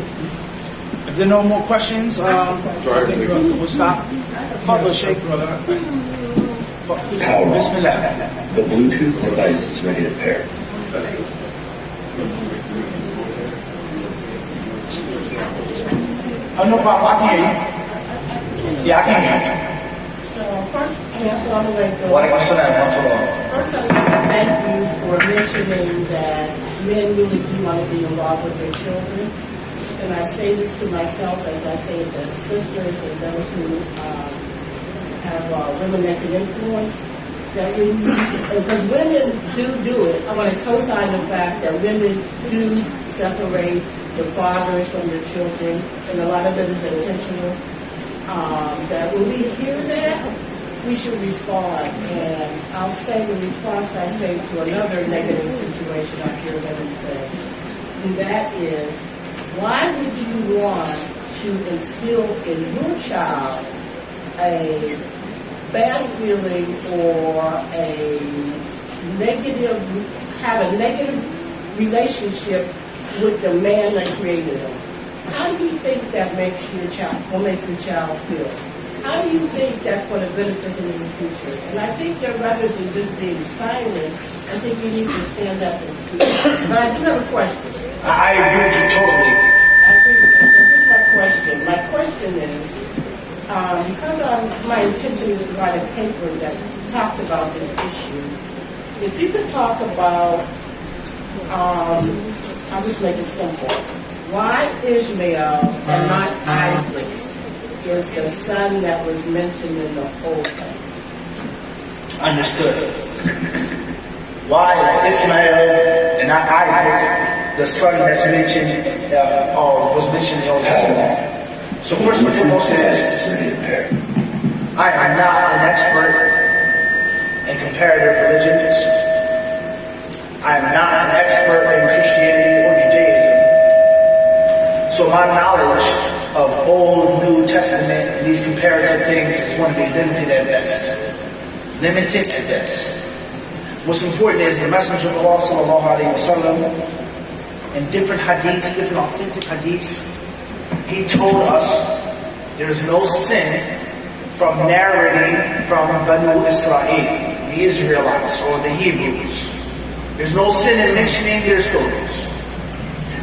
If there are no more questions, I think we'll stop. Fadl Sheikh. Bismillah. The Bluetooth device is ready to pair. Oh, no problem. I can hear you. Yeah, I can hear you. So first, Assalamu alaikum. Walaikum salam. First, I'd like to thank you for mentioning that men really do want to be involved with their children. And I say this to myself as I say it to sisters and those who have women that can influence. That because women do it, I want to co-sign the fact that women do separate the fathers from their children, and a lot of it is intentional. That when we hear that, we should respond. And I'll say the response I say to another negative situation I hear women say, and that is, why would you want to instill in your child a bad feeling or have a negative relationship with the man that created them? How do you think that will make your child feel? How do you think that's going to benefit him in the future? And I think that rather than just being silent, I think you need to stand up and speak. But I do have a question. I agree with you totally. I agree with you. So here's my question. My question is, because my intention is to write a paper that talks about this issue, if you could talk about, I'll just make it simple. Why Ishmael and not Isaac is the son that was mentioned in the Old Testament? Understood. Why is Ismail and not Isaac the son that's mentioned or was mentioned in the Old Testament? So first and foremost is, I am not an expert in comparative religions. I am not an expert in Christianity or Judaism. So my knowledge of Old, New Testament and these comparative things is going to be limited at best. Limited at best. What's important is the Messenger of Allah sallallahu alaihi wasallam in different hadiths, different authentic hadiths, he told us there is no sin from narrating from Banu Israel, the Israelites or the Hebrews. There's no sin in mentioning their stories.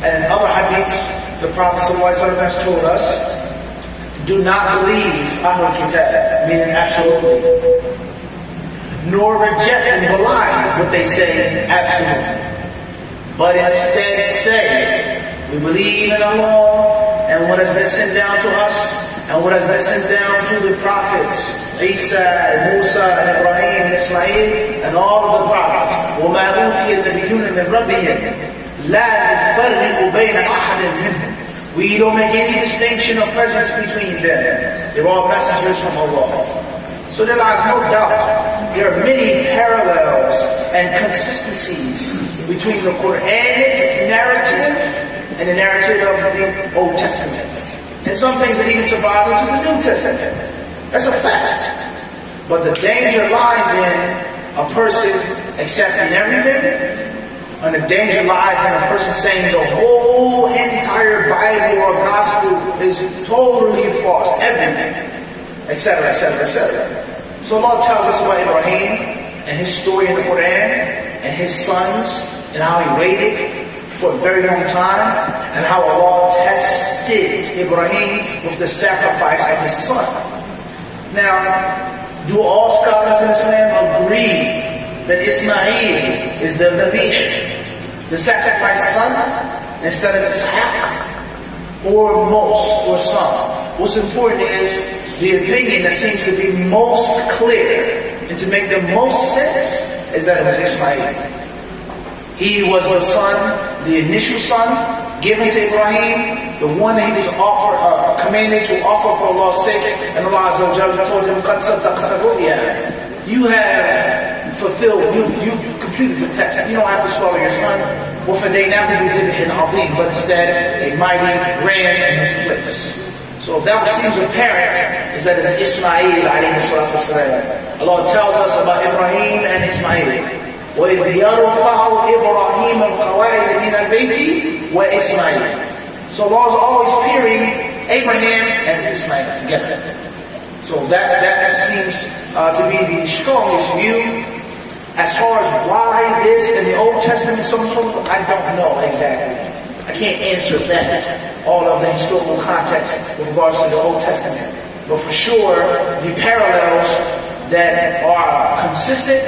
And in other hadiths, the Prophet ﷺ has told us, do not believe Ahlul Kitab, meaning absolutely, nor reject and belie what they say absolutely, but instead say, we believe in Allah and what has been sent down to us and what has been sent down to the prophets, Isa and Musa and Ibrahim and Ismail and all of the prophets. وَمَا أُوتِيَ النَّبِيُّونَ مِنْ رَبِّهِمْ لَا نُفَرِّقُ بَيْنَ أَحَدٍ مِّنْهُمْ. We don't make any distinction or prejudice between them. They're all messengers from Allah. So there lies no doubt there are many parallels and consistencies between the Quranic narrative and the narrative of the Old Testament. And some things that even survive into the New Testament. That's a fact. But the danger lies in a person accepting everything, and the danger lies in a person saying the whole entire Bible or gospel is totally false, everything, etc., etc., etc. So Allah tells us about Ibrahim and his story in the Quran and his sons and how he waited for a very long time and how Allah tested Ibrahim with the sacrifice of his son. Now, do all scholars in Islam agree that Ismail is the Nabi, the sacrificed son, instead of Ishaq, or most, or some? What's important is the opinion that seems to be most clear and to make the most sense is that it was Ismail. He was the son, the initial son, given to Ibrahim, the one that he was commanded to offer for Allah's sake, and Allah Azza wa Jalla told him, قَدْ صَدَّقْتَ الرُّؤْيَا. You have fulfilled, you completed the test. You don't have to slaughter your son. وَفَدَيْنَاهُ بِذِبْحٍ عَظِيمٍ, but instead a mighty ram in his place. So that what seems apparent is that it's Ismail alayhi salatu wasalam. Allah tells us about Ibrahim and Ismail. وَإِذْ يَرْفَعُ إِبْرَاهِيمَ الْقَوَاعِدَ مِنَ الْبَيْتِ وَإِسْمَاعِيلَ. So Allah is always pairing Abraham and Ismail together. So that seems to be the strongest view. As far as why this in the Old Testament, so I don't know exactly. I can't answer that, all of the historical context with regards to the Old Testament. But for sure, the parallels that are consistent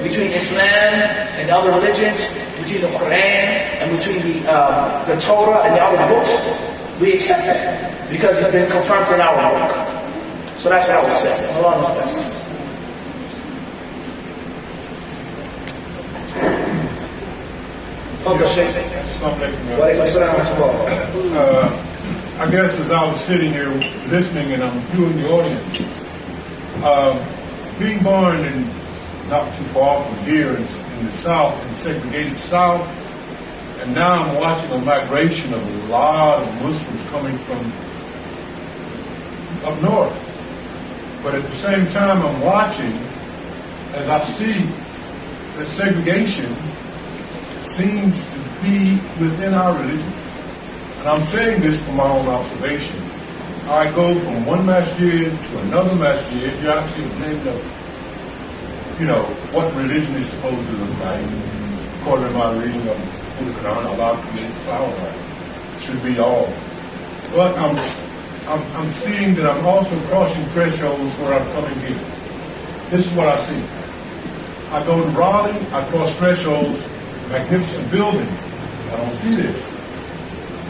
between Islam and other religions, between the Quran and between the Torah and the other books, we accept that because it's been confirmed in our book. So that's what I would say. Allah knows best. I guess as I was sitting here listening and I'm viewing the audience, being born in not too far from here in the South, in segregated South, and now I'm watching a migration of a lot of Muslims coming from up north. But at the same time I'm watching, as I see the segregation seems to be within our religion. And I'm saying this from my own observation. I go from one masjid to another masjid. You actually named up, what religion is supposed to look like. According to my reading of the Quran, Allah created flowers. It should be all. But I'm seeing that I'm also crossing thresholds where I'm coming here. This is what I see. I go to Raleigh, I cross thresholds, magnificent buildings. I don't see this.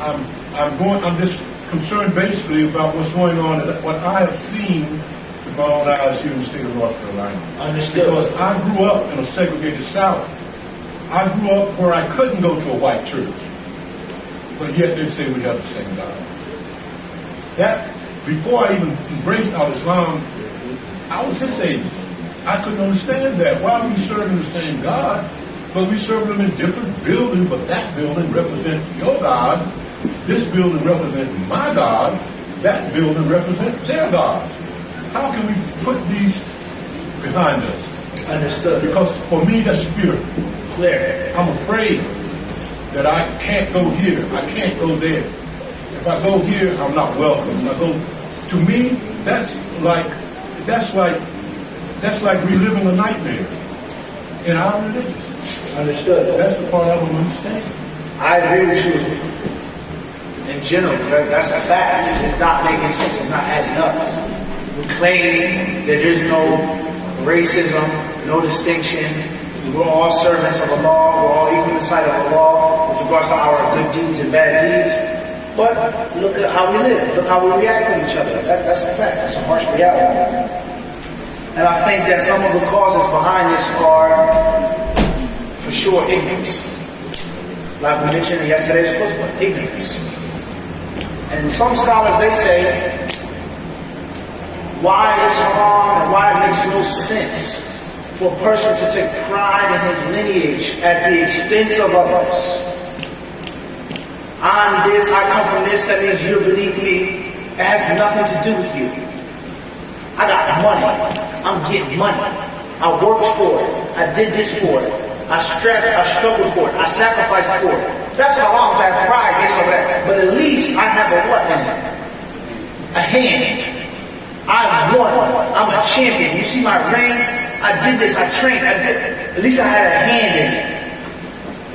I'm just concerned basically about what's going on, what I have seen with my own eyes here in the state of North Carolina. Understood. Because I grew up in a segregated South. I grew up where I couldn't go to a white church, but yet they say we have the same God. That, before I even embraced Islam, I was his age. I couldn't understand that. Why are we serving the same God? But we serve them in different buildings, but that building represents your God. This building represents my God. That building represents their gods. How can we put these behind us? Understood. Because for me, that's spirit. Clear. I'm afraid that I can't go here. I can't go there. If I go here, I'm not welcome. If I go, to me, that's like reliving a nightmare in our religion. Understood. That's the part I don't understand. I agree with you. In general, that's a fact. It's not making sense. It's not adding up. We claim that there's no racism, no distinction. We're all servants of Allah. We're all equal in the sight of Allah with regards to our good deeds and bad deeds. But look at how we live. Look how we react to each other. That's a fact. That's a harsh reality. And I think that some of the causes behind this are, for sure, ignorance. Like we mentioned in yesterday's book, ignorance. And some scholars, they say, why it's haram and why it makes no sense for a person to take pride in his lineage at the expense of others. I'm this, I come from this, that means you're beneath me. It has nothing to do with you. I got money. I'm getting money. I worked for it. I did this for it. I struggled for it. I sacrificed for it. That's how long I have pride based on that. But at least I have a what in it? A hand. I won. I'm a champion. You see my ring? I did this. I trained. At least I had a hand in it.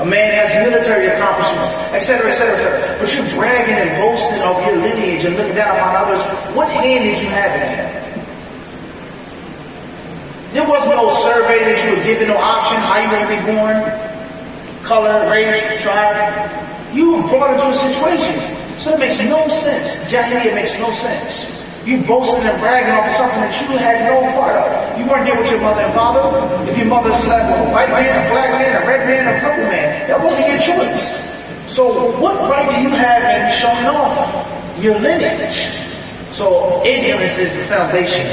A man has military accomplishments, etc., etc., etc. But you're bragging and boasting of your lineage and looking down upon others. What hand did you have in that? There was no survey that you were given, no option, how you going to be born, color, race, tribe. You were brought into a situation. So it makes no sense. Jahiliyyah makes no sense. You boasting and bragging off of something that you had no part of. You weren't there with your mother and father. If your mother slept with a white man, a black man, a red man, a purple man, that wasn't your choice. So what right do you have in showing off your lineage? So ignorance is the foundation.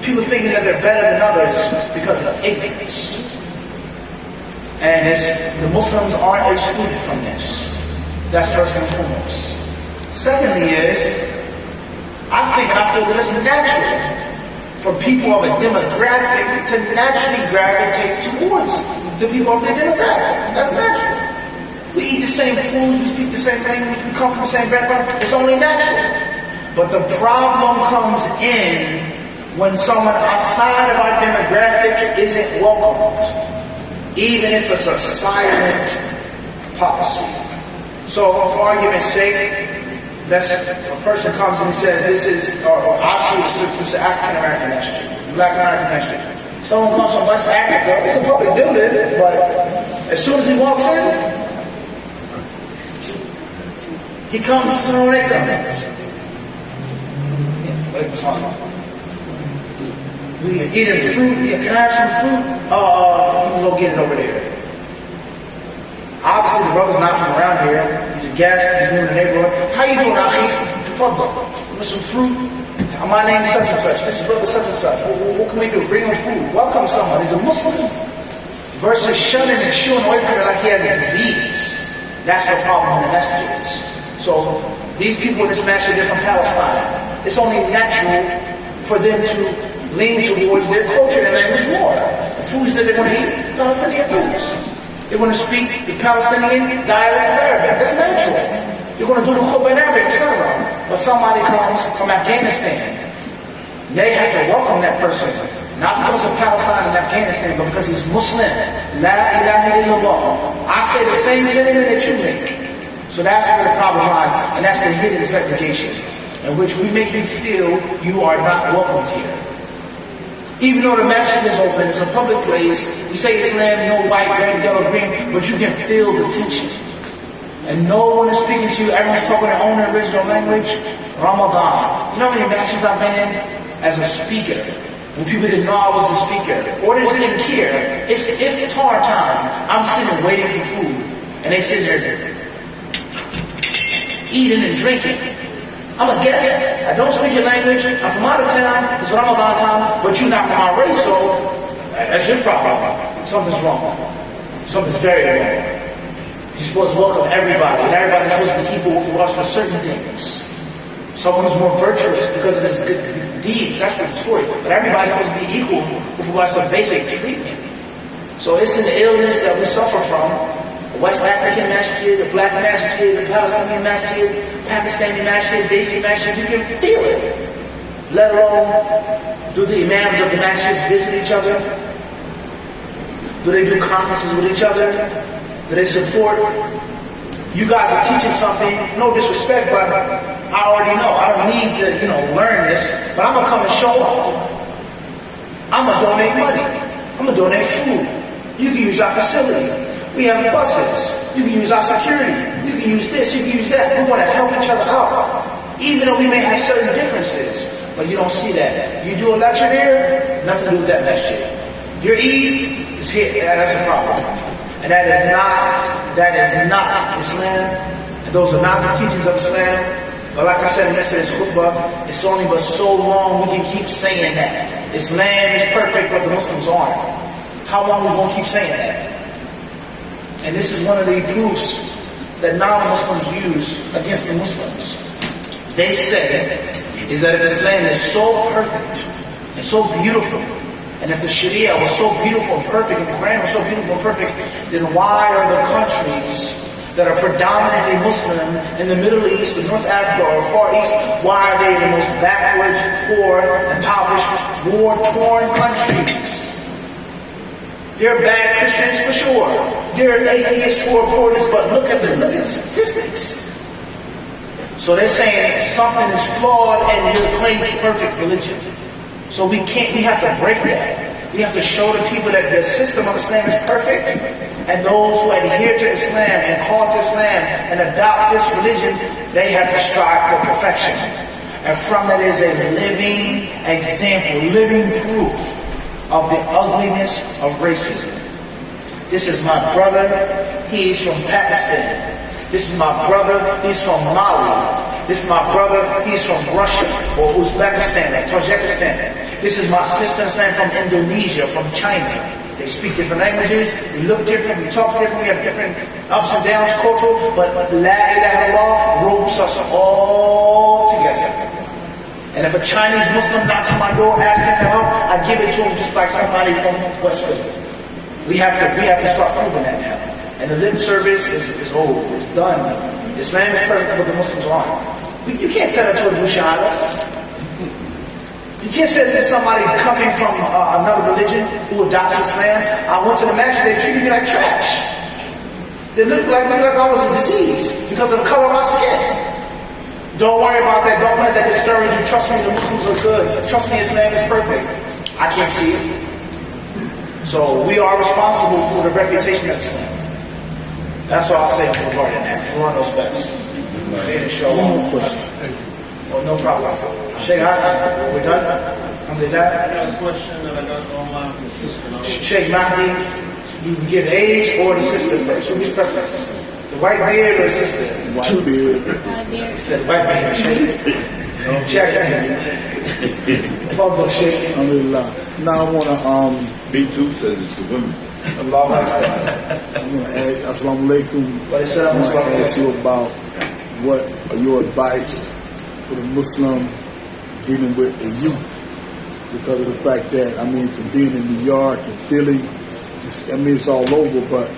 People thinking that they're better than others because of ignorance. And the Muslims aren't excluded from this. That's first and foremost. Secondly is, I think and I feel that it's natural for people of a demographic to naturally gravitate towards the people of their demographic. That's natural. We eat the same foods, we speak the same language, we come from the same background. It's only natural. But the problem comes in when someone outside of our demographic isn't welcomed, even if it's a silent policy. So, for argument's sake, a person comes and he says, this is, obviously, this is African American masjid, Black American masjid. Someone comes from West Africa, it's a public building, but as soon as he walks in, he comes to the we eating fruit, can I have some fruit? You can go get it over there. Obviously, the brother's not from around here. He's a guest. He's new in the neighborhood. How you doing, Akhi? With some fruit. My name's such and such. This is brother such and such. What can we do? Bring him food. Welcome someone. He's a Muslim. Versus shunning and shooing away from it like he has a disease. That's the problem in the messages. So these people in this masjid, they're from Palestine. It's only natural for them to lean towards their culture and language more. The foods that they're going to eat, Palestinian foods. They want to speak the Palestinian dialect of Arabic. That's natural. You're going to do the khutbah in Arabic, etc. But somebody comes from Afghanistan. They have to welcome that person. Not because of Palestine and Afghanistan, but because he's Muslim. La ilaha illallah. I say the same thing that you make. So that's where the problem lies. And that's the hidden segregation, in which we make you feel you are not welcomed here. Even though the masjid is open, it's a public place, we say Islam, no white, red, yellow, green, but you can feel the tension. And no one is speaking to you, everyone's talking their own original language. Ramadan. You know how many masjids I've been in as a speaker, when people didn't know I was the speaker, or they didn't care. It's iftar time. I'm sitting waiting for food, and they sit there eating and drinking. I'm a guest. I don't speak your language. I'm from out of town. It's Ramadan time, but you're not from our race, so that's your problem. Something's wrong. Something's very wrong. You're supposed to welcome everybody, and everybody's supposed to be equal for us for certain things. Someone who's more virtuous because of his good deeds. That's the story. But everybody's supposed to be equal with regards to basic treatment. So it's an illness that we suffer from. The West African masjid, the Black masjid, the Palestinian masjid, Pakistani masjid, Desi masjid, you can feel it. Let alone, do the imams of the masjids visit each other? Do they do conferences with each other? Do they support? You guys are teaching something, no disrespect, but I already know. I don't need to, learn this, but I'm going to come and show up. I'm going to donate money. I'm going to donate food. You can use our facility. We have buses. You can use our security. You can use this. You can use that. We want to help each other out. Even though we may have certain differences. But you don't see that. You do a lecture here, nothing to do with that masjid. Your Eid is here. That's a problem. And that is not Islam. And those are not the teachings of Islam. But like I said in yesterday's khutbah, it's only but so long we can keep saying that. Islam is perfect, but the Muslims aren't. How long are we going to keep saying that? And this is one of the proofs that non-Muslims use against the Muslims. They say is that if Islam is so perfect and so beautiful, and if the Sharia was so beautiful and perfect, and the Quran was so beautiful and perfect, then why are the countries that are predominantly Muslim in the Middle East, or North Africa, or Far East, why are they the most backwards, poor, impoverished, war-torn countries? They're bad Christians for sure. They're atheists who are poorness, but look at the statistics. So they're saying something is flawed and you're claiming perfect religion. So we have to break that. We have to show the people that the system of Islam is perfect, and those who adhere to Islam and call to Islam and adopt this religion, they have to strive for perfection. And from that is a living example, living proof of the ugliness of racism. This is my brother, he's from Pakistan. This is my brother, he's from Mali. This is my brother, he's from Russia, or Uzbekistan, or Tajikistan. This is my sister from Indonesia, from China. They speak different languages, we look different, we talk different, we have different ups and downs, cultural, but La ilaha illallah ropes us all together. And if a Chinese Muslim knocks on my door asking for help, I give it to him just like somebody from West Philly. We have to start proving that now. And the lip service is old. It's done. Islam is perfect, but the Muslims aren't. You can't tell that to a Bushara. You can't say that there's somebody coming from another religion who adopts Islam. I went to the masjid, they treated me like trash. They looked like I was a disease because of the color of my skin. Don't worry about that. Don't let that discourage you. Trust me, the Muslims are good. Trust me, Islam is perfect. I can't see it. So we are responsible for the reputation of Islam. That's what I'll say regarding that. Allah knows best. One more question. Oh, no problem. Sheikh Hassan, we're done? Alhamdulillah. I got a question that I got online from Sister. Sheikh Mahdi, you can give age or the sister first. Who's preference? The white beard or the sister? White beard. He said white beard. Check it. Father Sheikh. Alhamdulillah. Now I want to Me too says it's the women. Allahu Akbar. I'm going to ask, Assalamu alaikum. What is that? I want to ask you about what are your advice for the Muslim dealing with the youth, because of the fact that, from being in New York and Philly, it's all over, but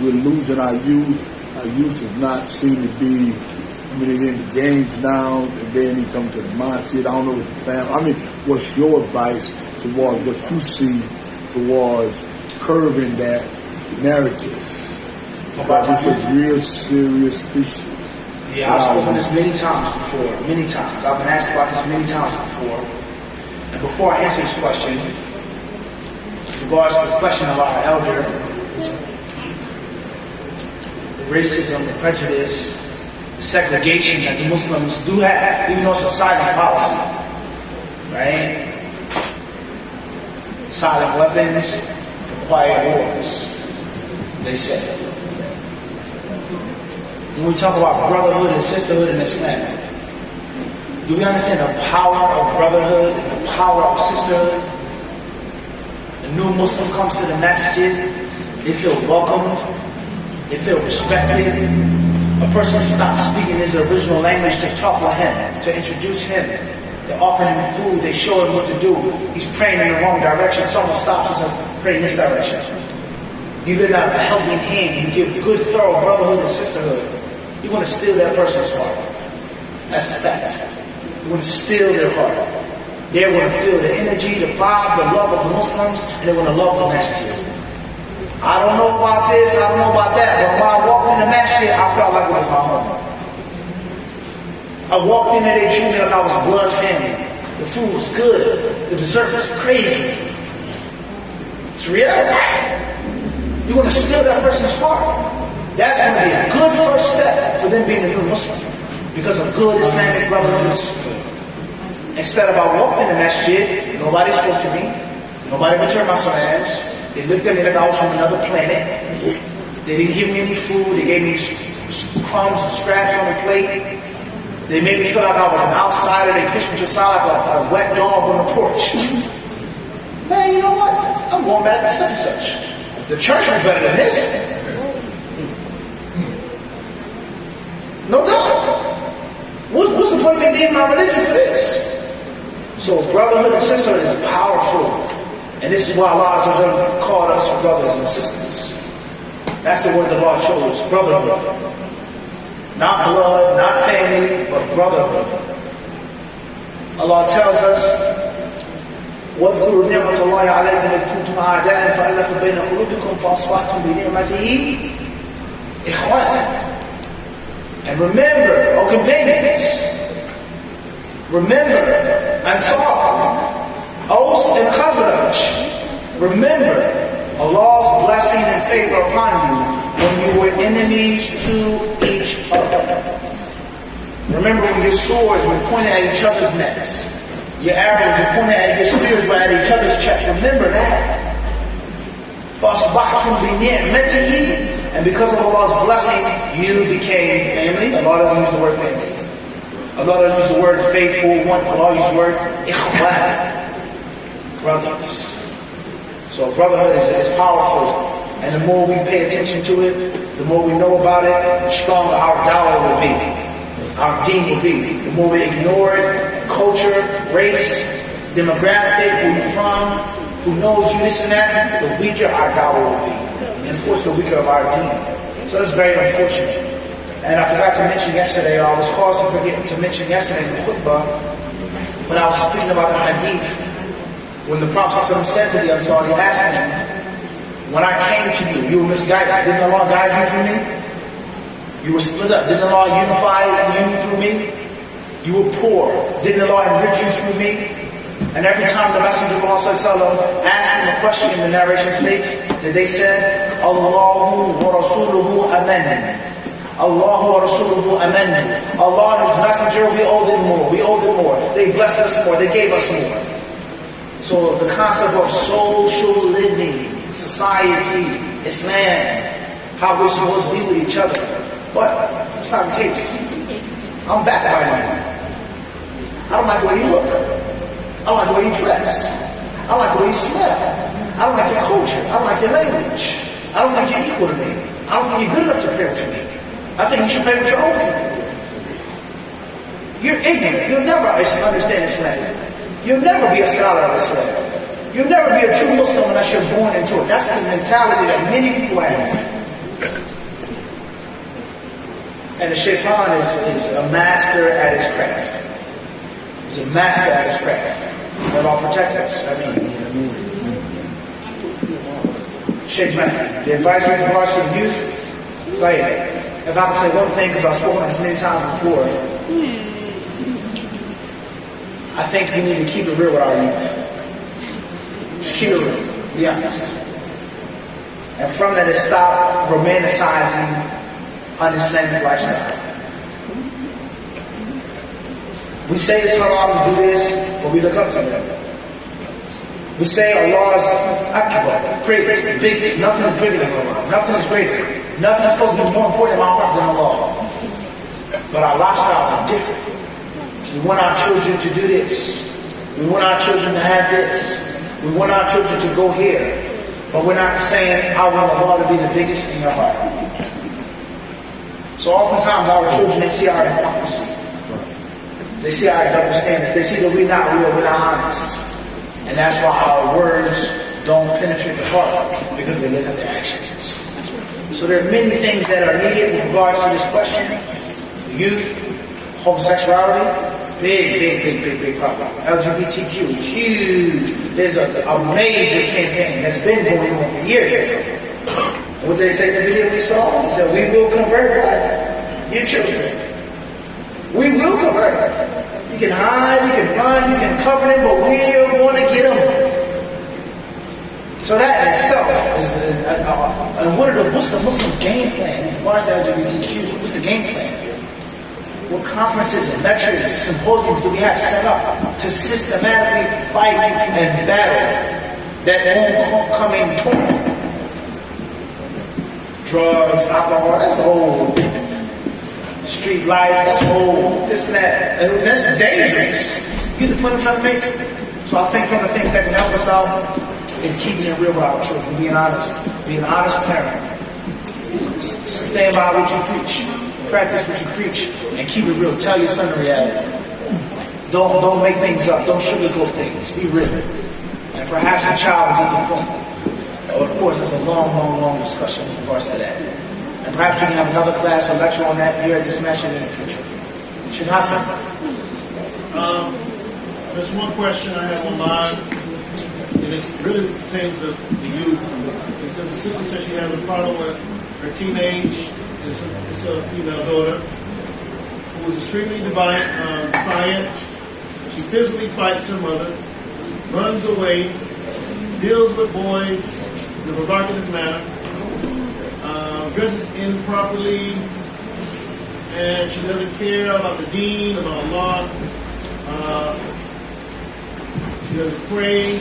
we're losing our youth. Our youth is not seen to be, they're in the games now, and then they come to the mindset. I don't know what the family, what's your advice towards what you see towards curbing that narrative? Because it's a real serious issue. Yeah, I've spoken this many times before. Many times. I've been asked about this many times before. And before I answer this question, with regards to the question of our elder, the racism, the prejudice, the segregation that the Muslims do have, even though it's a silent policy, right? Silent weapons for quiet wars, they say. When we talk about brotherhood and sisterhood in Islam, do we understand the power of brotherhood and the power of sisterhood? A new Muslim comes to the masjid, they feel welcomed, they feel respected. A person stops speaking his original language to talk with him, to introduce him. They offer him food, they show him what to do. He's praying in the wrong direction. Someone stops and says, pray in this direction. You let out a helping hand, you give good, thorough brotherhood and sisterhood. You want to steal that person's heart. That's the fact. You want to steal their heart. They want to feel the energy, the vibe, the love of the Muslims, and they want to love the masjid. I don't know about this, I don't know about that, but when I walked in the masjid, I felt like it was my home. I walked in there, they treated me like I was blood family. The food was good. The dessert was crazy. It's reality. You want to steal that person's heart. That's going to be a good first step for them being a new Muslim, because of good Islamic brotherhood and sisterhood. Instead of I walked in the masjid, nobody spoke to me, nobody returned my salams, they looked at me like I was from another planet, they didn't give me any food, they gave me crumbs and scraps on the plate, they made me feel like I was an outsider, they pushed me to the side like a wet dog on the porch. Man, you know what? I'm going back to such and such. The church was better than this. No doubt. What's the point of me being my religion for this? So brotherhood and sisterhood is powerful. And this is why Allah has called us brothers and sisters. That's the word the Lord chose, brotherhood. Not blood, not family, but brotherhood. Allah tells us, وَاذْكُرُوا نِعْمَةَ اللَّهِ عَلَيْكُمْ إِذْ كُنْتُمْ أَعْدَاءً فَأَلَّفَ بَيْنَ قُلُوبِكُمْ فَأَصْبَحْتُمْ بِنِعْمَتِهِ إِخْوَانًا. And remember, O companions, remember, Ansar, Aus and Khazraj, remember Allah's blessing and favor upon you when you were enemies to each other. Remember when your swords were pointed at each other's necks, your arrows were pointed at your spears were at each other's chests. Remember that. فَأَصْبَحْتُمْ بِنِعْمَتِهِ. And because of Allah's blessing, you became family. Allah doesn't use the word family. Allah doesn't use the word faithful. Allah uses the word ikhwan, brothers. So brotherhood is powerful. And the more we pay attention to it, the more we know about it, the stronger our dawah will be. Our deen will be. The more we ignore it, culture, race, demographic, where you're from, who knows you this and that, the weaker our dawah will be. And of course, the weaker of our deen. So that's very unfortunate. And I forgot to mention yesterday, or I was caused to forget to mention yesterday in the khutbah, when I was speaking about the hadith, when the Prophet said to the Ansar, he asked him, when I came to you, you were misguided. Didn't Allah guide you through me? You were split up. Didn't Allah unify you through me? You were poor. Didn't Allah enrich you through me? And every time the Messenger of Allah asked them a question, the narration states that they said, Allahu wa Rasuluhu amen. Allahu wa Rasuluhu amen. Allah and His Messenger, we owe them more. We owe them more. They blessed us more. They gave us more. So the concept of social living, society, Islam, how we're supposed to be with each other. But that's not the case. I'm backed by you. I don't like the way you look. I don't like the way you dress. I don't like the way you smell. I don't like your culture. I don't like your language. I don't think you're equal to me. I don't think you're good enough to play with me. I think you should play with your own people. You're ignorant. You'll never understand Islam. You'll never be a scholar of Islam. You'll never be a true Muslim unless you're born into it. That's the mentality that many people have. And the shaitan is a master at his craft. He's a master at his craft. May Allah protect us. Sheikh Man, the advice with regards to the youth, like, if I can say one thing, because I've spoken this many times before, I think we need to keep it real with our youth. Just keep it real. Be honest. And from that, is stop romanticizing un-Islamic lifestyle. We say it's haram to do this, but we look up to them. We say Allah's Akbar, greatest, biggest. Nothing is bigger than Allah. Nothing is greater. Nothing is supposed to be more important in our heart than Allah. But our lifestyles are different. We want our children to do this. We want our children to have this. We want our children to go here. But we're not saying, I want Allah to be the biggest in your heart. So oftentimes our children, they see our hypocrisy. They see our double standards. They see that we're not real, we're not honest. And that's why our words don't penetrate the heart, because they look at the actions. So there are many things that are needed with regards to this question. Youth, homosexuality, big problem. LGBTQ, huge. There's a major campaign that's been going on for years. What did they say in the video we saw? They said, we will convert your children. We will convert them. You can hide, you can run, you can cover them, but we're going to get them. So that in itself is, and what's the Muslims' game plan? If you watch the LGBTQ, what's the game plan here? What conferences and lectures, symposiums do we have set up to systematically fight and battle that homecoming torment? Drugs, alcohol, that's old. Street life, that's old. This and that. And that's dangerous. You the point I'm trying to make. So I think from the things that can help us out is keeping it real with our children, being honest, being an honest parent. Stand by what you preach. Practice what you preach. And keep it real. Tell your son the reality. Don't make things up. Don't sugarcoat things. Be real. And perhaps the child will get the point. Of course, it's a long discussion with regards to that. And perhaps we can have another class or lecture on that here at this session in the future. Sheikh Hassan. There's one question I have online, and it really pertains to the youth. It says the sister says she has a problem with her teenage, it's a female daughter, who is extremely defiant. She physically fights her mother, runs away, deals with boys in a provocative manner, dresses improperly, and she doesn't care about the deen, about Allah. She doesn't pray,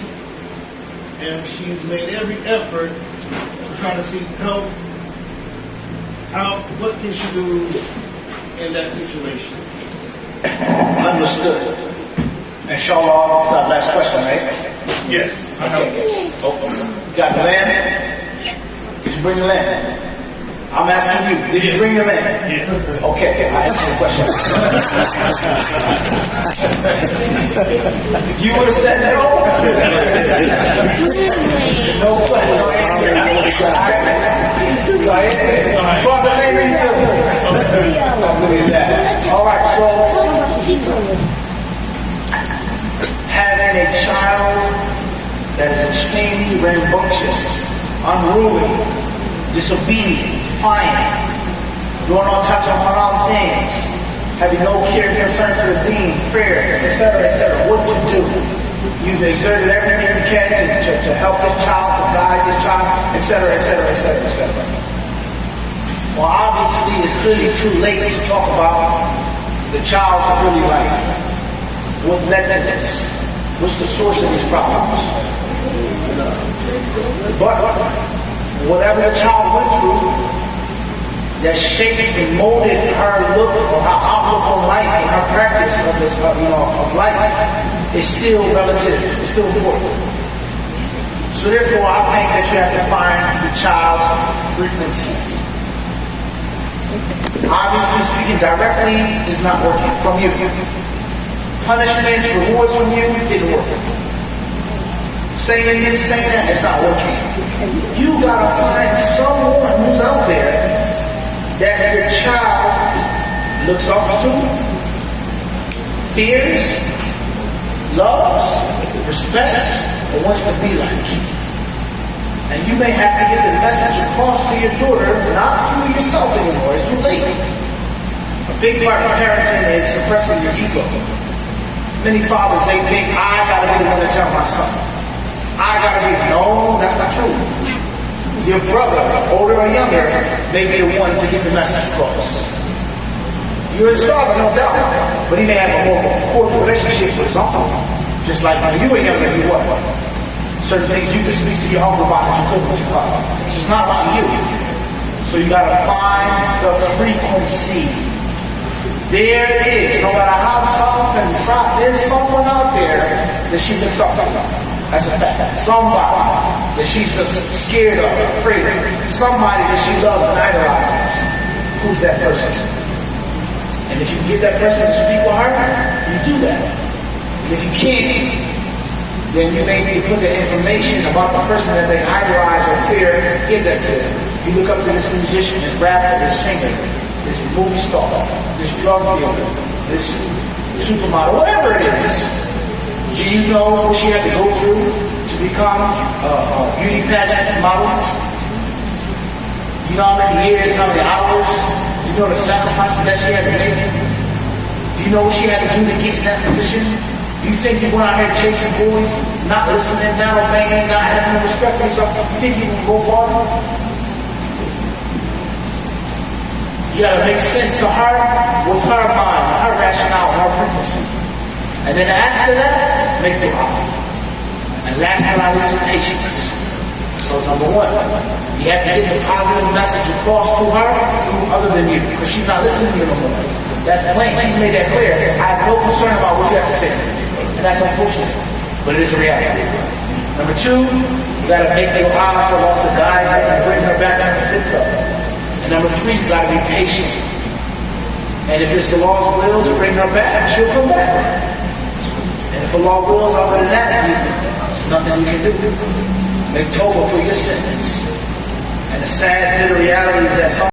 and she's made every effort to try to seek help. What can she do in that situation? Understood. Inshallah, that's our last question, right? Yes. Okay. You got the land? Did you bring the land? I'm asking you, did you bring them in? Yes. Okay, I answered the question. If you would have said no, no question, no answer. Go ahead. Brother, let me do it. I'll do that. All right, so having a child that is extremely rambunctious, unruly, disobedient, defiant, doing all types of haram things, having no care and concern for the deen, prayer, etc., etc. What to do? You've exerted everything you can to help this child, to guide this child, etc., etc., etc., etc. Well, obviously, it's really too late to talk about the child's early life. What led to this? What's the source of these problems? But whatever the child went through that shaped and molded her look or her outlook on life and her practice of this, of life is still relative. It's still important. So therefore, I think that you have to find the child's frequency. Obviously, speaking directly is not working from you. Punishments, rewards from you didn't work. Saying this, saying that, it's not working. You gotta find someone who's out there that your child looks up to, fears, loves, respects, or wants to be like. And you may have to get the message across to your daughter, not through yourself anymore. It's too late. A big part of parenting is suppressing your ego. Many fathers, they think, I gotta be the one to tell my son. I gotta be, no, that's not true. Your brother, older or younger, may be the one to get the message across. You're his father, no doubt, but he may have a more cordial relationship with his uncle. Just like when you were younger, you what? Certain things you can speak to your uncle about that you couldn't with your father. It's just not about you. So you gotta find the frequency. There it is. No matter how tough and proud, there's someone out there that she looks up to. That's a fact. Somebody that she's just scared of, afraid of. Somebody that she loves and idolizes. Who's that person? And if you can get that person to speak with her, you do that. And if you can't, then you may need to put the information about the person that they idolize or fear, give that to them. You look up to this musician, this rapper, this singer, this movie star, this drug dealer, this supermodel, whatever it is. Do you know what she had to go through to become a beauty pageant model? You know how many years, how many hours? You know the sacrifices that she had to make? Do you know what she had to do to get in that position? You think you went out here chasing boys, not listening, not obeying, not having no respect for yourself? You think you can go farther? You gotta make sense to her with her mind, her rationale, her frequency. And then after that, make the rock. And last but not least, patience. So number one, you have to get the positive message across to her other than you, because she's not listening to you no more. That's plain. She's made that clear. I have no concern about what you have to say. And that's unfortunate, but it is a reality. Number two, you gotta make your eye for Allah to guide her and bring her back to the fitra. And number three, you gotta be patient. And if it's the Lord's will to bring her back, she'll come back. And if Allah wills other than that, there's nothing you can do. Make tawbah for your sins. And the sad, bitter reality is that some